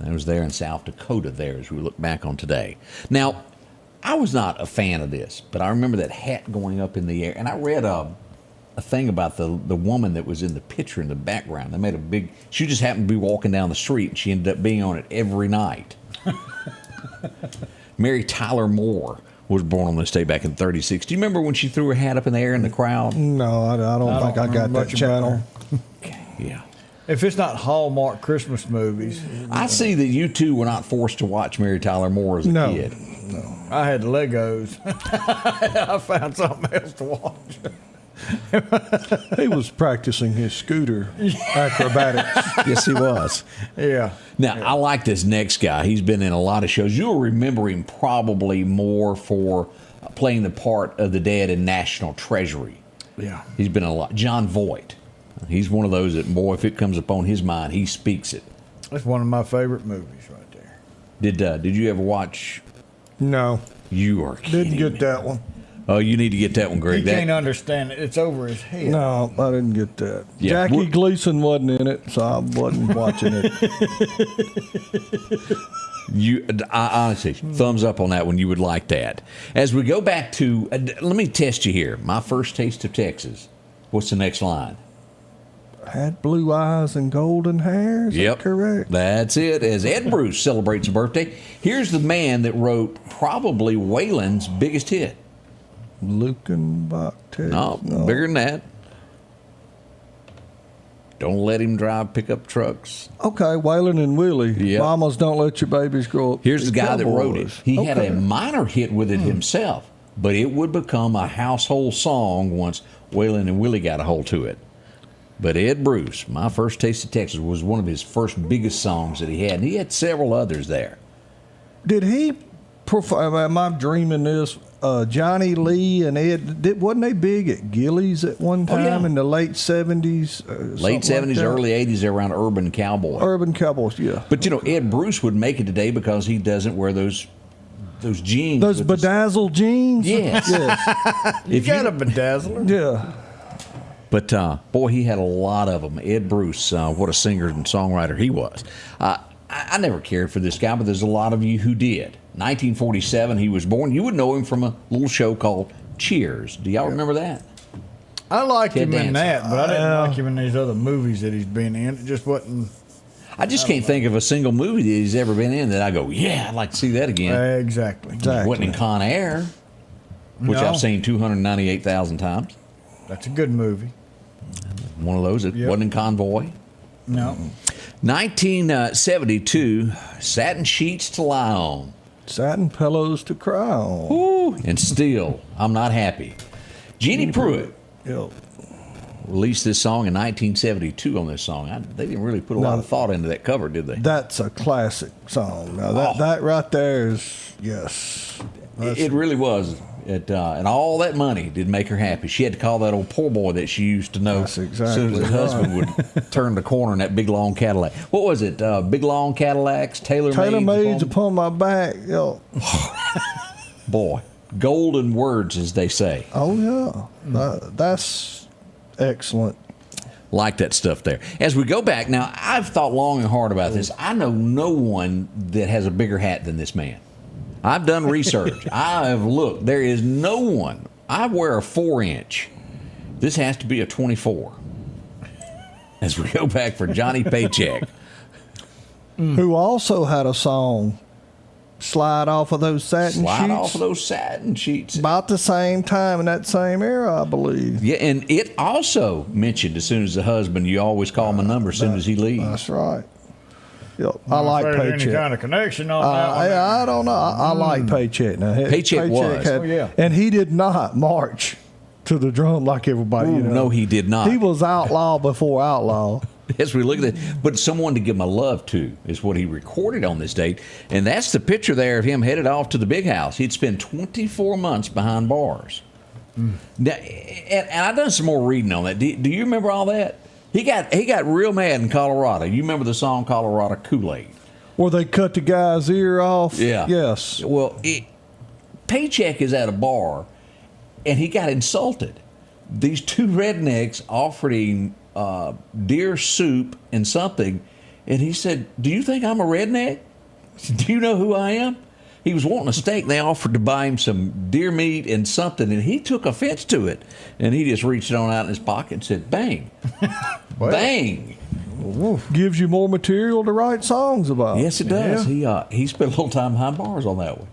that was there in South Dakota there as we look back on today. Now, I was not a fan of this, but I remember that hat going up in the air, and I read a thing about the woman that was in the picture in the background. They made she just happened to be walking down the street, and she ended up being on it every night. Mary Tyler Moore was born on this day back in 36. Do you remember when she threw her hat up in the air in the crowd? No, I don't think I got that channel. Okay, yeah. If it's not Hallmark Christmas movies. I see that you two were not forced to watch Mary Tyler Moore as a kid. No. I had Legos. I found something else to watch. He was practicing his scooter acrobatics. Yes, he was. Yeah. Now, I like this next guy. He's been in a lot of shows. You'll remember him probably more for playing the part of the dad in National Treasury. Yeah. He's been in a lot. John Voight. He's one of those that, boy, if it comes upon his mind, he speaks it. That's one of my favorite movies right there. Did you ever watch? No. You are kidding Didn't get me. that one. Oh, you need to get that one, Greg. He can't understand it. It's over his head. No, I didn't get that. Yeah, Jackie Gleason wasn't in it, so I wasn't watching it. I honestly, thumbs up on that one. You would like that. As we go back to, let me test you here. My first taste of Texas. What's the next line? Had blue eyes and golden hair. Is that correct? That's it. As Ed Bruce celebrates a birthday, here's the man that wrote probably Waylon's biggest hit. Lukenbach. No, bigger than that. Don't let him drive pickup trucks. Okay, Waylon and Willie. Yep. Mamas don't let your babies grow up. Here's the guy that wrote it. Cowboys. He had a minor hit with it himself, but it would become a household song once Waylon and Willie got a hold to it. But Ed Bruce, My First Taste of Texas, was one of his first biggest songs that he had. And he had several others there. Did he perform? Am I dreaming this? Johnny Lee and Ed, wasn't they big at Gillies at one time in the late 70s? Late 70s, early 80s, around Urban Cowboy. Urban Cowboys, yeah. But, Ed Bruce would make it today because he doesn't wear those jeans. Those bedazzled jeans? Yes. Yes. You got a bedazzler. Yeah. But, boy, he had a lot of them. Ed Bruce, what a singer and songwriter he was. I never cared for this guy, but there's a lot of you who did. 1947, he was born. You would know him from a little show called Cheers. Do y'all remember that? I liked Ted him in Danson. that, but I didn't like him in these other movies that he's been in. It just wasn't. I just can't think of a single movie that he's ever been in that I go, yeah, I'd like to see that again. Exactly. He wasn't in Con Air, which No. I've seen 298,000 times. That's a good movie. One of those that wasn't in Convoy. No. 1972, Satin Sheets to Lie On. Satin pillows to cry on. Ooh, and Still, I'm Not Happy. Jeannie Pruitt Yeah. released this song in 1972 on this song. They didn't really put a lot of thought into that cover, did they? That's a classic song. Now, that right there is, yes. It really was. And all that money did make her happy. She had to call that old poor boy that she used to know. That's exactly as soon as the husband would turn the corner in that big long Cadillac. What was it? Big long Cadillacs, tailor-made upon my back. Yo. Boy, golden words, as they say. Oh yeah, that's excellent. Like that stuff there. As we go back now, I've thought long and hard about this. I know no one that has a bigger hat than this man. I've done research. I have looked. There is no one. I wear a 4-inch. This has to be a 24. As we go back for Johnny Paycheck. Who also had a song, Slide Off of Those Satin Sheets. Slide Off of Those Satin Sheets. About the same time in that same era, I believe. Yeah, and it also mentioned as soon as the husband, you always call my number as soon as he leaves. That's right. Yep. I like Paycheck. Any kind of connection on that one? I don't know. I like Paycheck. Now, Paycheck was. Yeah. And he did not march to the drum like everybody. Ooh, no, he did not. He was outlaw before outlaw. As we look at that, but someone to give my love to is what he recorded on this date, and that's the picture there of him headed off to the big house. He'd spent 24 months behind bars. Now, and I've done some more reading on that. Do you remember all that? He got real mad in Colorado. You remember the song Colorado Kool-Aid? Where they cut the guy's ear off? Yeah. Yes. Well, Paycheck is at a bar, and he got insulted. These two rednecks offered him deer soup and something, and he said, "Do you think I'm a redneck? Do you know who I am?" He was wanting a steak, and they offered to buy him some deer meat and something, and he took offense to it, and he just reached it on out in his pocket and said, "Bang." Bang. Gives you more material to write songs about. Yes, it does. He spent a little time behind bars on that one.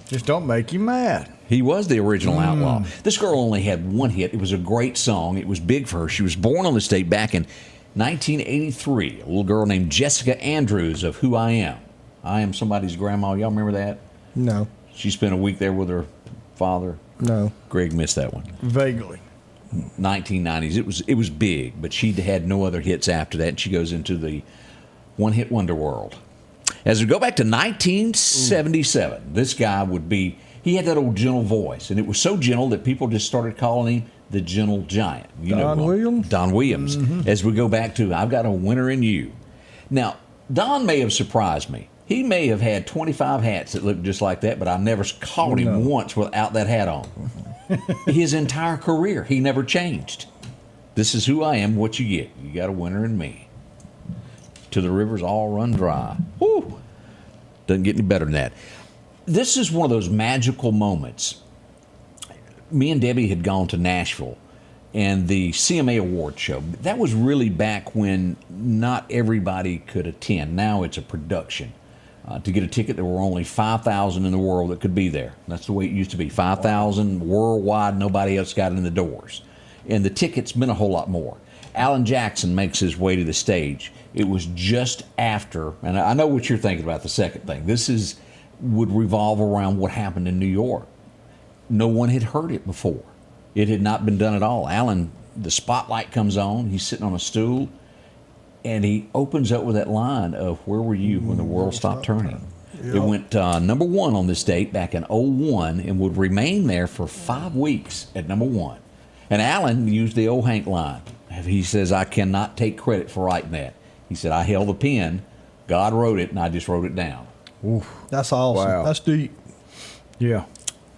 Just don't make you mad. He was the original outlaw. This girl only had one hit. It was a great song. It was big for her. She was born on this date back in 1983. A little girl named Jessica Andrews of Who I Am. I Am Somebody's Grandma. Y'all remember that? No. She spent a week there with her father. No. Greg missed that one. Vaguely. 1990s. It was big, but she had no other hits after that, and she goes into the one-hit wonder world. As we go back to 1977, this guy he had that old gentle voice, and it was so gentle that people just started calling him the Gentle Giant. Don Williams? Don Williams. Mm-hmm. As we go back to I've Got a Winter in You. Now, Don may have surprised me. He may have had 25 hats that looked just like that, but I never caught him once without that hat on. His entire career, he never changed. This is who I am, what you get. You got a winter in me. Till the rivers all run dry. Whew. Doesn't get any better than that. This is one of those magical moments. Me and Debbie had gone to Nashville and the CMA Award show. That was really back when not everybody could attend. Now it's a production. To get a ticket, there were only 5,000 in the world that could be there. That's the way it used to be. 5,000 worldwide, nobody else got in the doors. And the tickets meant a whole lot more. Alan Jackson makes his way to the stage. It was just after, and I know what you're thinking about the second thing. This would revolve around what happened in New York. No one had heard it before. It had not been done at all. Alan, the spotlight comes on. He's sitting on a stool. And he opens up with that line of, "Where were you when the world stopped turning?" Yep. It went number one on this date back in 2001 and would remain there for 5 weeks at number one. And Alan used the old Hank line. He says, "I cannot take credit for writing that." He said, "I held the pen, God wrote it, and I just wrote it down." Oof, that's awesome. Wow. That's deep. Yeah.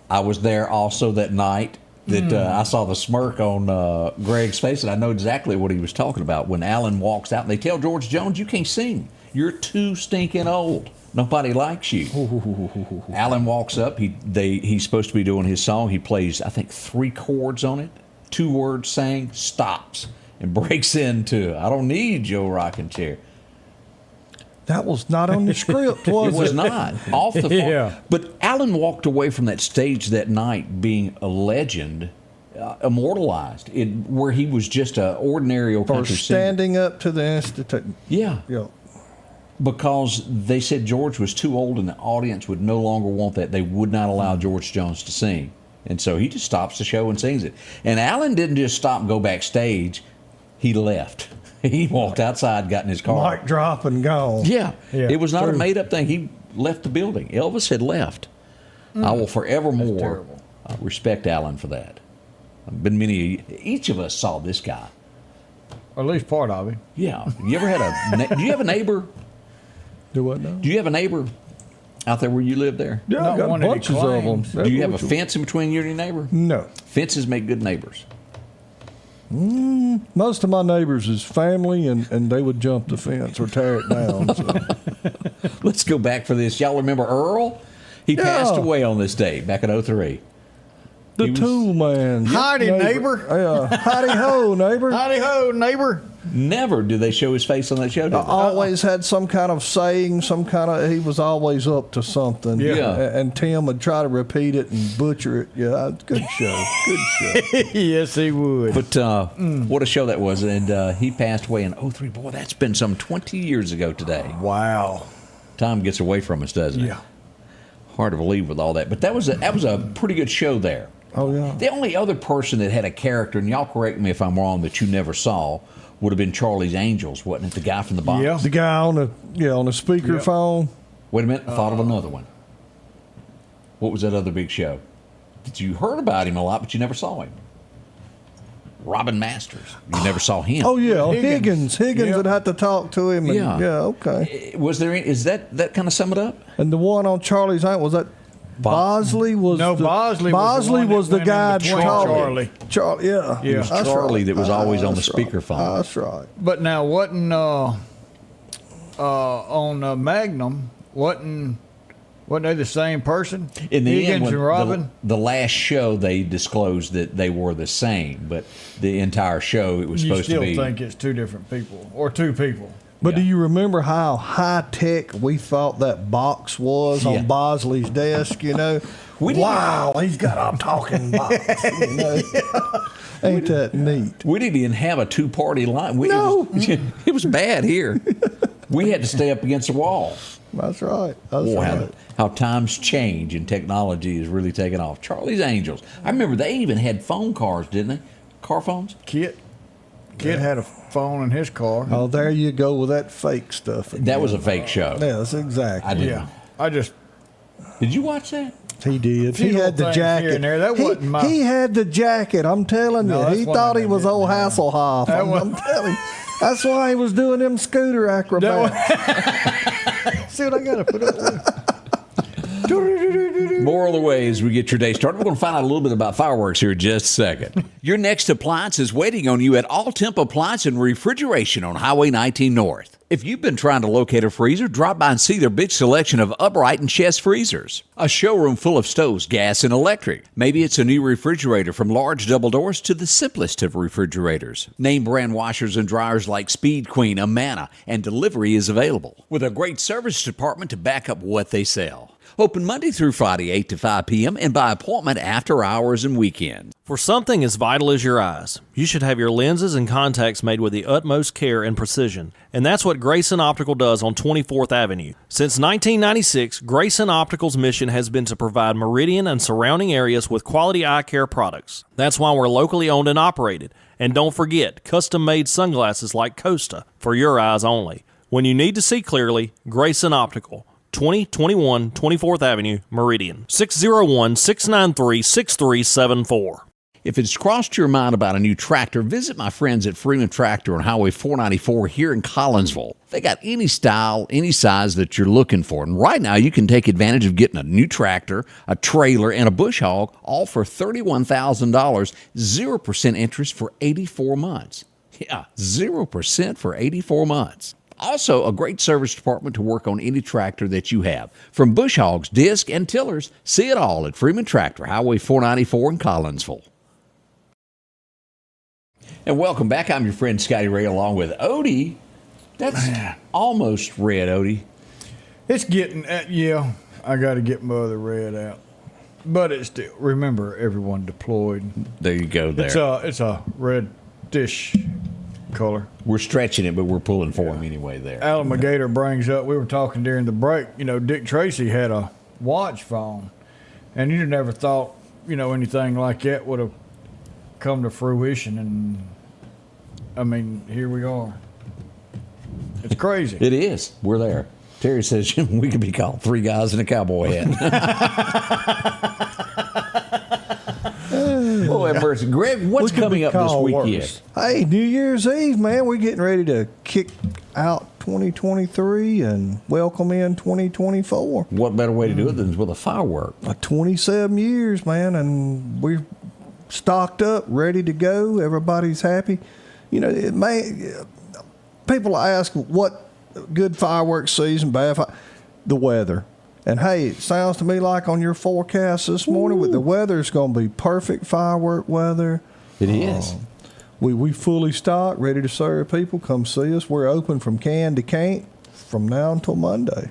I was there also that night. That I saw the smirk on Greg's face, and I know exactly what he was talking about. When Alan walks out, and they tell George Jones, "You can't sing. You're too stinking old. Nobody likes you." Alan walks up. He's supposed to be doing his song. He plays, I think, 3 chords on it. 2 words sang, stops, and breaks into, "I don't need your rocking chair." That was not on the script, was it? It was not. Off the phone. Yeah. But Alan walked away from that stage that night being a legend, immortalized, where he was just an ordinary old country singer. Standing up to the institute. Yeah. Because they said George was too old and the audience would no longer want that. They would not allow George Jones to sing. And so he just stops the show and sings it. And Alan didn't just stop and go backstage. He left. He walked outside, got in his car. Mic drop and gone. Yeah. Yeah, It was not true. a made-up thing. He left the building. Elvis had left. I will forevermore terrible. respect Alan for that. Been many. Each of us saw this guy. Or at least part of it. Yeah. You ever had do you have a neighbor? Do what now? Do you have a neighbor out there where you live there? Yeah, Not I got one that he bunches of them. claims. Do you have a fence in between you and your neighbor? No. Fences make good neighbors. Most of my neighbors is family, and they would jump the fence or tear it down. So. Let's go back for this. Y'all remember Earl? He Yeah. passed away on this day back in 03. The He was- tool man. Howdy, neighbor. Yeah. Howdy ho, neighbor. Howdy ho, neighbor. Never did they show his face on that show, did they? Always had some kind of saying, he was always up to something. Yeah. And Tim would try to repeat it and butcher it. Yeah, good show. Good show. Yes, he would. But what a show that was. And he passed away in 03. Boy, that's been some 20 years ago today. Wow. Time gets away from us, doesn't it? Yeah. Hard to believe with all that. But that was a pretty good show there. Oh, yeah. The only other person that had a character, and y'all correct me if I'm wrong, that you never saw, would have been Charlie's Angels, wasn't it? The guy from the box. Yeah. The guy on the speakerphone. Wait a minute, I thought of another one. What was that other big show? That you heard about him a lot, but you never saw him. Robin Masters. You never saw him. Oh, yeah. Higgins. Higgins Yep. would have to talk to him. And, Yeah. Yeah, okay. Was there? Is that kind of sum it up? And the one on Charlie's Aunt, was that Bosley? Bosley was the that guy went in between Charlie. Charlie. Yeah. Yeah. It was That's Charlie right. that was always on the That's right. speakerphone. That's right. But now, wasn't on Magnum, wasn't they the same person? In the Higgins end, when and Robin? the last show, they disclosed that they were the same, but the entire show, it was You supposed to still be. think it's two different people or two people? But do Yeah. you remember how high tech we thought that box was Yeah. on Bosley's desk? You know, We didn't- wow, he's got a talking box. You know? Ain't that neat? We didn't even have a two-party line. No. It was bad here. We had to stay up against the wall. That's right. That's Boy, right. how times change and technology is really taking off. Charlie's Angels. I remember they even had phone cars, didn't they? Car phones? Kit had a phone in his car. Oh, there you go with that fake stuff. Again. That was a fake show. Yes, exactly. I did. Yeah, I just Did you watch that? He did. Few He had the little things here jacket. and there. That wasn't my- He had the jacket. I'm telling No, you. that's He one thought I he was didn't old have. Hasselhoff. That I'm one- telling you. That's why he was doing them scooter acrobats. see what I got to put up with. More of the ways we get your day started. We're going to find out a little bit about fireworks here in just a second. Your next appliance is waiting on you at All Temp Appliance and Refrigeration on Highway 19 North. If you've been trying to locate a freezer, drop by and see their big selection of upright and chest freezers. A showroom full of stoves, gas, and electric. Maybe it's a new refrigerator from large double doors to the simplest of refrigerators. Name brand washers and dryers like Speed Queen, Amana, and delivery is available. With a great service department to back up what they sell. Open Monday through Friday, 8 to 5 p.m., and by appointment after hours and weekends. For something as vital as your eyes, you should have your lenses and contacts made with the utmost care and precision. And that's what Grayson Optical does on 24th Avenue. Since 1996, Grayson Optical's mission has been to provide Meridian and surrounding areas with quality eye care products. That's why we're locally owned and operated. And don't forget, custom-made sunglasses like Costa for your eyes only. When you need to see clearly, Grayson Optical. 2021 24th Avenue, Meridian. 601-693-6374. If it's crossed your mind about a new tractor, visit my friends at Freeman Tractor on Highway 494 here in Collinsville. They got any style, any size that you're looking for. And right now, you can take advantage of getting a new tractor, a trailer, and a bush hog, all for $31,000, 0% interest for 84 months. Yeah, 0% for 84 months. Also, a great service department to work on any tractor that you have. From bush hogs, disc, and tillers, see it all at Freeman Tractor, Highway 494 in Collinsville. And welcome back. I'm your friend Scotty Ray along with Odie. That's almost red, Odie. It's getting, yeah, I got to get my other red out. But it's still, remember, everyone deployed. There you go there. It's a reddish color. We're stretching it, but we're pulling for him anyway there. Alan McGator brings up, we were talking during the break, Dick Tracy had a watch phone. And you'd never thought anything like that would have come to fruition. And I mean, here we are. It's crazy. It is. We're there. Terry says we could be called three guys in a cowboy hat. Oh, have mercy. Greg, what's coming up this weekend? Hey, New Year's Eve, man. We're getting ready to kick out 2023 and welcome in 2024. What better way to do it than with a firework? 27 years, man, and we're stocked up, ready to go. Everybody's happy. People ask what good fireworks season, bad the weather. And hey, it sounds to me like on your forecast this morning, with the weather, it's going to be perfect firework weather. It is. We fully stocked, ready to serve people. Come see us. We're open from can to can't from now until Monday.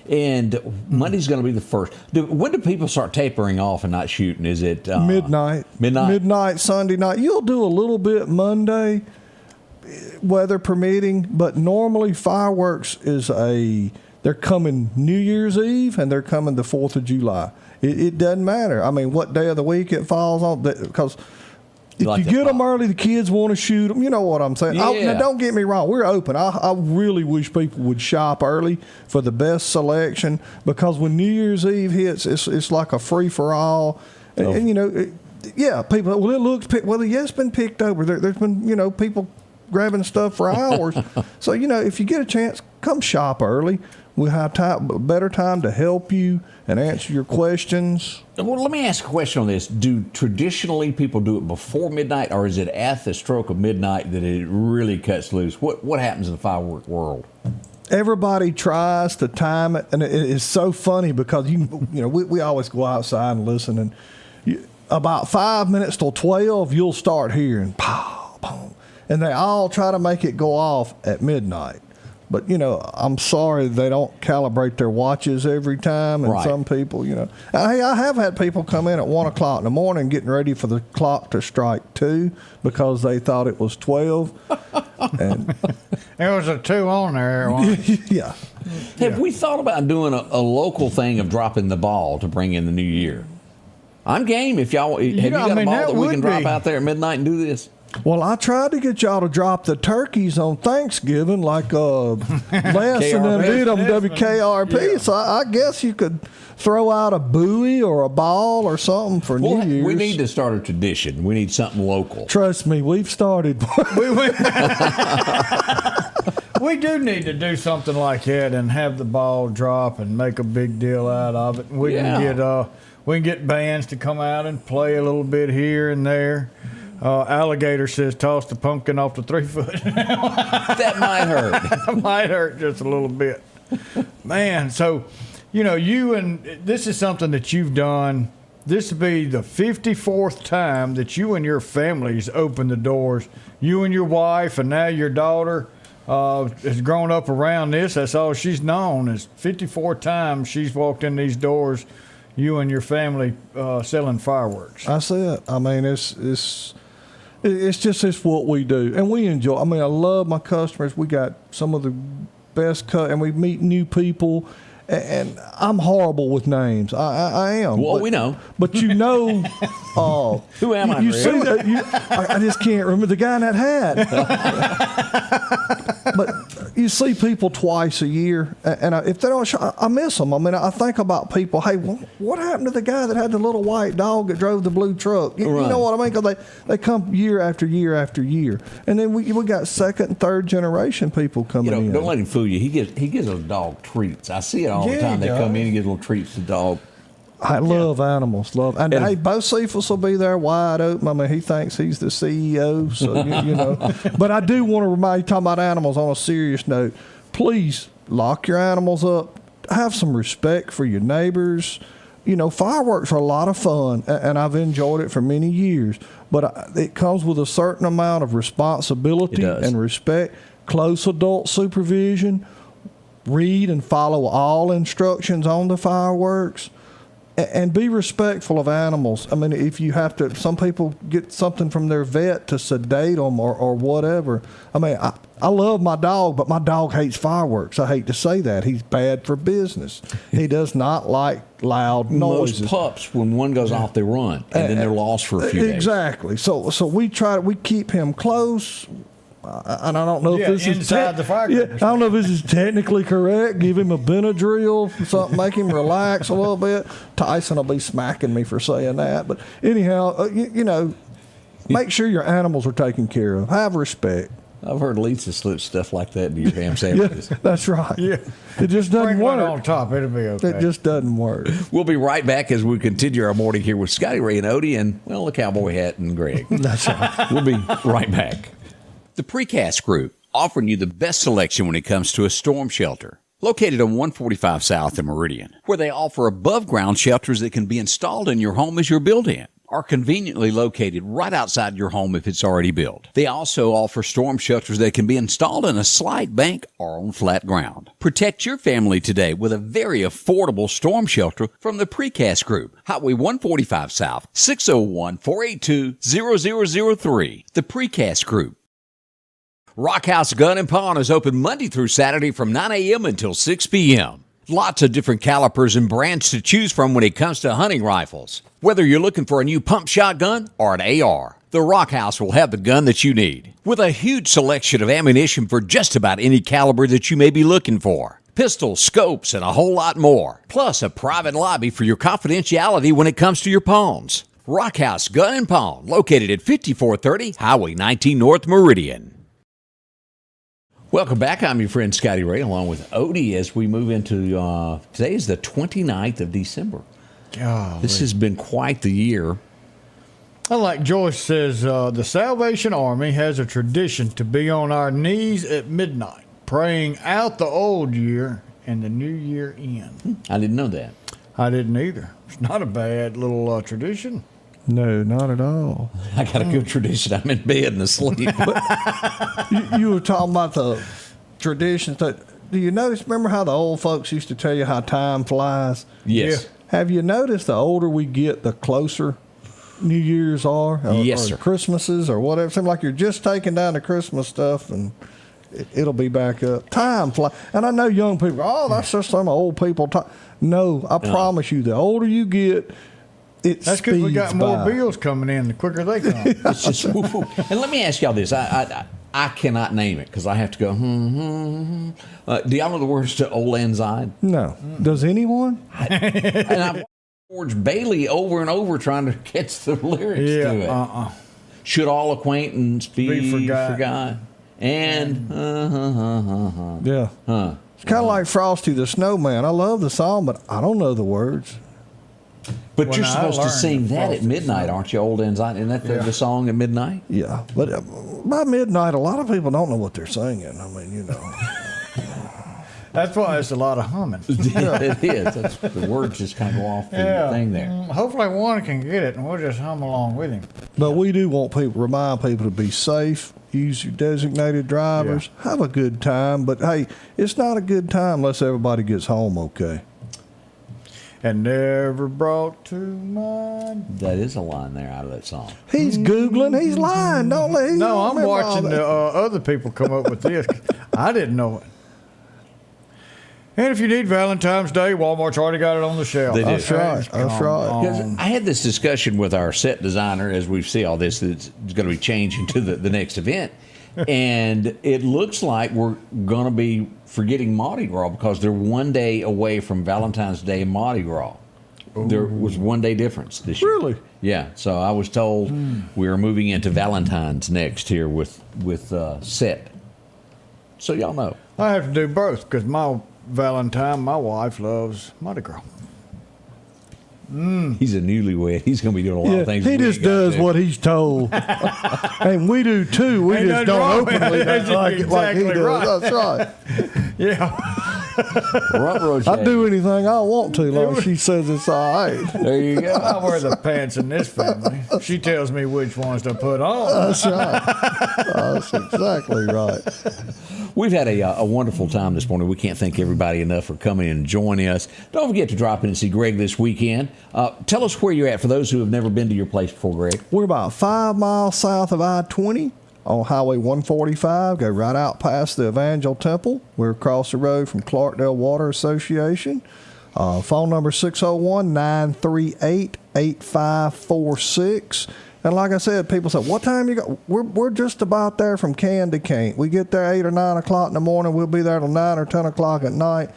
And Monday's going to be the first. When do people start tapering off and not shooting? Is it midnight? Midnight Sunday night. You'll do a little bit Monday, weather permitting, but normally fireworks they're coming New Year's Eve and they're coming the 4th of July. It doesn't matter. I mean, what day of the week it falls on, because if you get them early, the kids want to shoot them. You know what I'm saying? Yeah. Now, don't get me wrong. We're open. I really wish people would shop early for the best selection, because when New Year's Eve hits, it's like a free-for-all. And people, well, it looks, it's been picked over. There's been, people grabbing stuff for hours. So, if you get a chance, come shop early. We'll have better time to help you and answer your questions. Well, let me ask a question on this. Do traditionally people do it before midnight, or is it at the stroke of midnight that it really cuts loose? What happens in the firework world? Everybody tries to time it, and it is so funny because we always go outside and listen, and about 5 minutes till 12, you'll start hearing pow, pow, and they all try to make it go off at midnight. But, I'm sorry they don't calibrate their watches every time. And some people, hey, I have had people come in at 1 o'clock in the morning getting ready for the clock to strike 2 because they thought it was 12. And there was a 2 on there. Yeah. Have we thought about doing a local thing of dropping the ball to bring in the new year? I'm game. If y'all, have you got a ball that we can drop out there at midnight and do this? Well, I tried to get y'all to drop the turkeys on Thanksgiving like Lansing and did on WKRP. Yeah. So I guess you could throw out a buoy or a ball or something for New Year's. We need to start a tradition. We need something local. Trust me, we've started. We do need to do something like that and have the ball drop and make a big deal out of it. We can get bands to come out and play a little bit here and there. Alligator says toss the pumpkin off the 3-foot. That might hurt. That might hurt just a little bit. Man, so, this is something that you've done. This will be the 54th time that you and your families open the doors. You and your wife, and now your daughter has grown up around this. That's all she's known is 54 times she's walked in these doors, you and your family selling fireworks. That's it. I mean, it's what we do, and we enjoy. I mean, I love my customers. We got some of the best and we meet new people. And I'm horrible with names. I am. Well, we know. But who am I? You see I just can't remember the guy in that hat. But you see people twice a year, and if they don't show, I miss them. I mean, I think about people. Hey, what happened to the guy that had the little white dog that drove the blue truck? You know what I mean? Because they come year after year after year, and then we got second and third generation people coming in. Don't let him fool you. He gives a dog treats. I see it all the time. They come in and get little treats to the dog. I love animals. And hey, Bo Cephas will be there wide open. I mean, he thinks he's the CEO, so you know. But I do want to remind you, talking about animals on a serious note, please lock your animals up. Have some respect for your neighbors. You know, fireworks are a lot of fun, and I've enjoyed it for many years. But it comes with a certain amount of responsibility and respect, close adult supervision. Read and follow all instructions on the fireworks. And be respectful of animals. I mean, if you have to, some people get something from their vet to sedate them or whatever. I mean, I love my dog, but my dog hates fireworks. I hate to say that. He's bad for business. He does not like loud noises. Most pups, when one goes off, they run, and then they're lost for a few days. Exactly. So we keep him close. And I don't know if this is the firecracker. I don't know if this is technically correct. Give him a Benadryl, something, make him relax a little bit. Tyson will be smacking me for saying that, but anyhow, you know, make sure your animals are taken care of. Have respect. I've heard Lisa slip stuff like that into your ham sandwiches. Yeah, that's right. Yeah, it just doesn't work. On top, it'll be okay. It just doesn't work. We'll be right back as we continue our morning here with Scotty Ray and Odie, and well, the cowboy hat and Greg. That's right. We'll be right back. The Precast Group, offering you the best selection when it comes to a storm shelter. Located on 145 South in Meridian, where they offer above-ground shelters that can be installed in your home as you're built-in, are conveniently located right outside your home if it's already built. They also offer storm shelters that can be installed in a slight bank or on flat ground. Protect your family today with a very affordable storm shelter from the Precast Group. Highway 145 South, 601-482-0003. The Precast Group. Rock House Gun and Pawn is open Monday through Saturday from 9 a.m. until 6 p.m. Lots of different calibers and brands to choose from when it comes to hunting rifles. Whether you're looking for a new pump shotgun or an AR, the Rock House will have the gun that you need. With a huge selection of ammunition for just about any caliber that you may be looking for. Pistols, scopes, and a whole lot more. Plus a private lobby for your confidentiality when it comes to your pawns. Rock House Gun and Pawn, located at 5430 Highway 19 North Meridian. Welcome back. I'm your friend Scotty Ray, along with Odie, as we move into today is the 29th of December. Golly. This has been quite the year. Like Joyce says, the Salvation Army has a tradition to be on our knees at midnight, praying out the old year and the new year in. I didn't know that. I didn't either. It's not a bad little tradition. No, not at all. I got a good tradition. I'm in bed and asleep. You were talking about the traditions. Do you notice, remember how the old folks used to tell you how time flies? Yes. Yeah. Have you noticed the older we get, the closer New Year's are? Yes, or sir. Christmases or whatever. It seems like you're just taking down the Christmas stuff and it'll be back up. Time flies. And I know young people, that's just some old people talk. No, I promise you, the older you get, that's because we got more bills coming in the quicker they come. It's just woof, woof. And let me ask y'all this. I cannot name it because I have to go, do y'all know the words to Old Lang Syne? No. Does anyone? And I've watched George Bailey over and over trying to catch the lyrics to it. Should all acquaintance be forgot? And, Yeah. It's kind of like Frosty the Snowman. I love the song, but I don't know the words. But you're supposed to sing that at midnight, aren't you, Old Lang Syne? Isn't that the song at midnight? Yeah, but by midnight, a lot of people don't know what they're singing. I mean, you know. That's why it's a lot of humming. It is. The words just kind of go off the thing there. Hopefully one can get it, and we'll just hum along with him. But we do want remind people to be safe, use your designated drivers, have a good time. But, hey, it's not a good time unless everybody gets home okay. And never brought to mind. That is a line there out of that song. He's Googling. He's lying. Don't let him. No, I'm watching the other people come up with this. I didn't know it. And if you need Valentine's Day, Walmart's already got it on the shelf. That's right. That's right. I had this discussion with our set designer as we see all this that's going to be changing to the next event. And it looks like we're going to be forgetting Mardi Gras because they're one day away from Valentine's Day and Mardi Gras. Ooh. There was 1 day difference this year. Really? Yeah. So I was told we are moving into Valentine's next here with set. So y'all know. I have to do both because my Valentine, my wife loves Mardi Gras. He's a newlywed. He's going to be doing a lot of things. He just does what he's told. And we do too. We just don't openly like he does. Right. That's right. Yeah. I do anything I want to, like she says it's all right. There you go. I wear the pants in this family. She tells me which ones to put on. That's right. That's exactly right. We've had a wonderful time this morning. We can't thank everybody enough for coming and joining us. Don't forget to drop in and see Greg this weekend. Tell us where you're at for those who have never been to your place before, Greg. We're about 5 miles south of I-20 on Highway 145. Go right out past the Evangel Temple. We're across the road from Clarkdale Water Association. Phone number 601-938-8546. And like I said, people say, what time you got? We're just about there from can to can't. We get there 8 or 9 o'clock in the morning. We'll be there till 9 or 10 o'clock at night.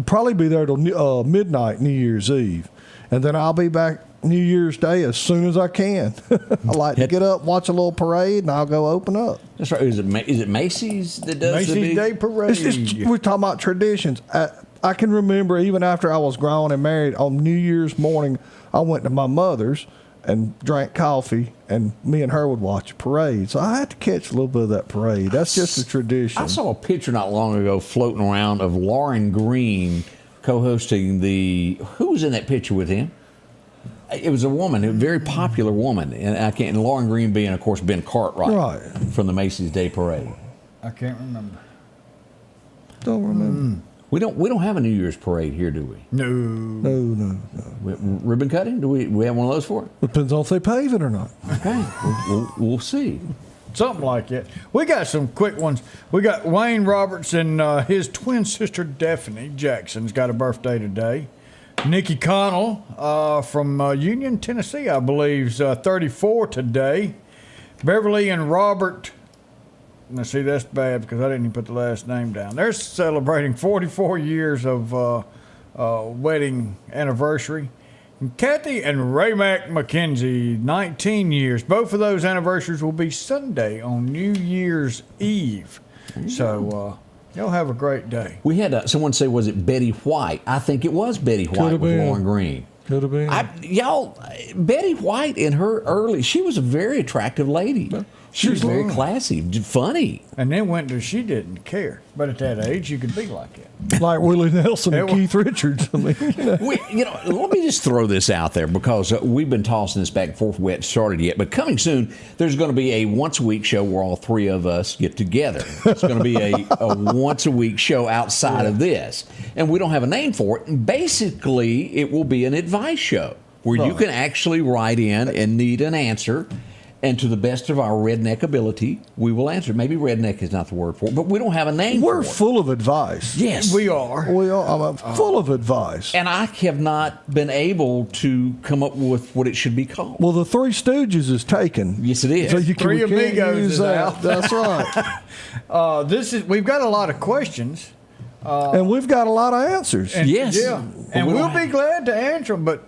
Probably be there till midnight, New Year's Eve. And then I'll be back New Year's Day as soon as I can. I like to get up, watch a little parade, and I'll go open up. That's right. Is it Macy's that does Macy's the big Day Parade? It's just, we're talking about traditions. I can remember even after I was grown and married, on New Year's morning, I went to my mother's and drank coffee, and me and her would watch a parade. So I had to catch a little bit of that parade. That's just a tradition. I saw a picture not long ago floating around of Lauren Green co-hosting who was in that picture with him? It was a woman, a very popular woman, and Lauren Green being, of course, Ben Cartwright from the Macy's Day Parade. I can't remember. Don't remember. We don't have a New Year's parade here, do we? No. Ribbon cutting? Do we have one of those for it? Depends on if they pave it or not. Okay, we'll see. Something like that. We got some quick ones. We got Wayne Roberts and his twin sister Daphne Jackson's got a birthday today. Nikki Connell from Union, Tennessee, I believe, is 34 today. Beverly and Robert. Now, see, that's bad because I didn't even put the last name down. They're celebrating 44 years of wedding anniversary. And Kathy and Ray McKenzie, 19 years. Both of those anniversaries will be Sunday on New Year's Eve. So y'all have a great day. We had someone say, was it Betty White? I think it was Betty White with Lauren Green. Could have been. Betty White in her she was a very attractive lady. She was very classy, funny. And then she didn't care. But at that age, you could be like that. Like Willie Nelson and Keith Richards. I mean, let me just throw this out there because we've been tossing this back and forth. We haven't started yet. But coming soon, there's going to be a once-a-week show where all three of us get together. It's going to be a once-a-week show outside of this. And we don't have a name for it. And basically, it will be an advice show where you can actually write in and need an answer. And to the best of our redneck ability, we will answer. Maybe redneck is not the word for it, but we don't have a name for it. We're full of advice. Yes. We are. We are full of advice. And I have not been able to come up with what it should be called. Well, the Three Stooges is taken. Yes, it is. So you Three Amigos use is that. out. That's right. We've got a lot of questions. And we've got a lot of answers. Yes. Yeah. And we'll be glad to answer them, but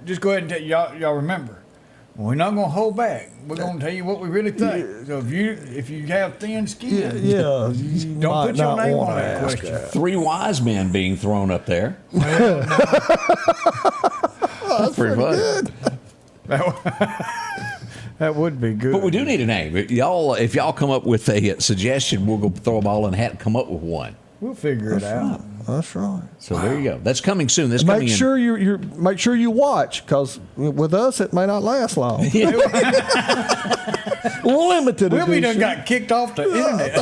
just go ahead and tell y'all remember. We're not going to hold back. We're going to tell you what we really think. So if you have thin skin, don't put your name on that question. 3 wise men being thrown up there. That's pretty fun. That would be good. But we do need a name. If y'all come up with a suggestion, we'll go throw them all in a hat and come up with one. We'll figure it out. That's right. So there you go. That's coming soon. That's Make sure you watch, because with us it may not last long. Limited We'll be edition. done got kicked off the internet.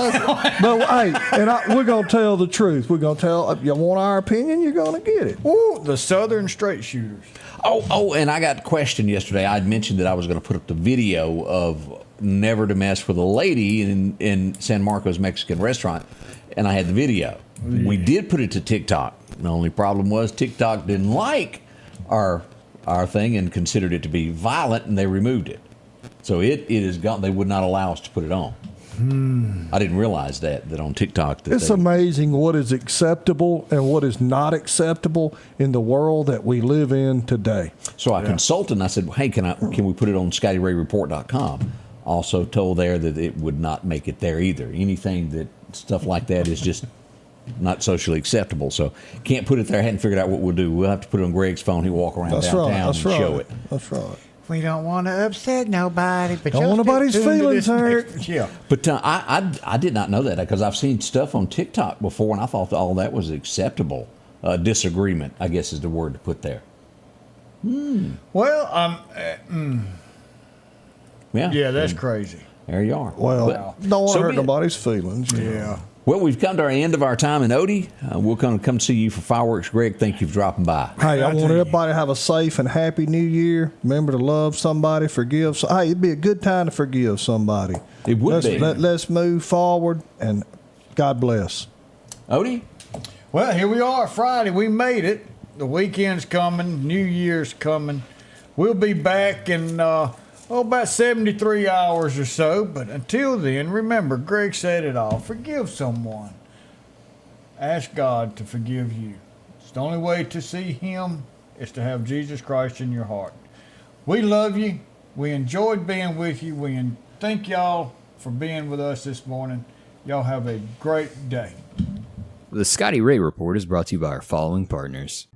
No, hey, we're gonna tell the truth. We're gonna tell. If you want our opinion, you're gonna get it. Ooh, the Southern Straight Shooters. Oh, and I got a question yesterday. I'd mentioned that I was going to put up the video of Never to Mess with a Lady in San Marcos Mexican restaurant, and I had the video. Yeah. We did put it to TikTok. The only problem was TikTok didn't like our thing and considered it to be violent, and they removed it. So it is gone. They would not allow us to put it on. I didn't realize that on TikTok. It's amazing what is acceptable and what is not acceptable in the world that we live in today. So I consulted and I said, hey, can we put it on ScottyRayReport.com? Also told there that it would not make it there either. Stuff like that is just not socially acceptable. So can't put it there. I hadn't figured out what we'll do. We'll have to put it on Greg's phone. He'll walk around downtown and show it. That's right. We don't want to upset nobody, but don't want nobody's feelings hurt. Yeah. But I did not know that because I've seen stuff on TikTok before, and I thought all that was acceptable. Disagreement, I guess, is the word to put there. Well, yeah, that's crazy. There you are. Well, don't want to hurt nobody's feelings. Yeah. Well, we've come to our end of our time in Odie. We'll come see you for fireworks. Greg, thank you for dropping by. Hey, I want everybody to have a safe and happy new year. Remember to love somebody, forgive. Hey, it'd be a good time to forgive somebody. It would be. Let's move forward, and God bless. Odie? Well, here we are, Friday. We made it. The weekend's coming. New Year's coming. We'll be back in about 73 hours or so. But until then, remember, Greg said it all. Forgive someone. Ask God to forgive you. It's the only way to see Him is to have Jesus Christ in your heart. We love you. We enjoyed being with you. We thank y'all for being with us this morning. Y'all have a great day. The Scotty Ray Report is brought to you by our following partners.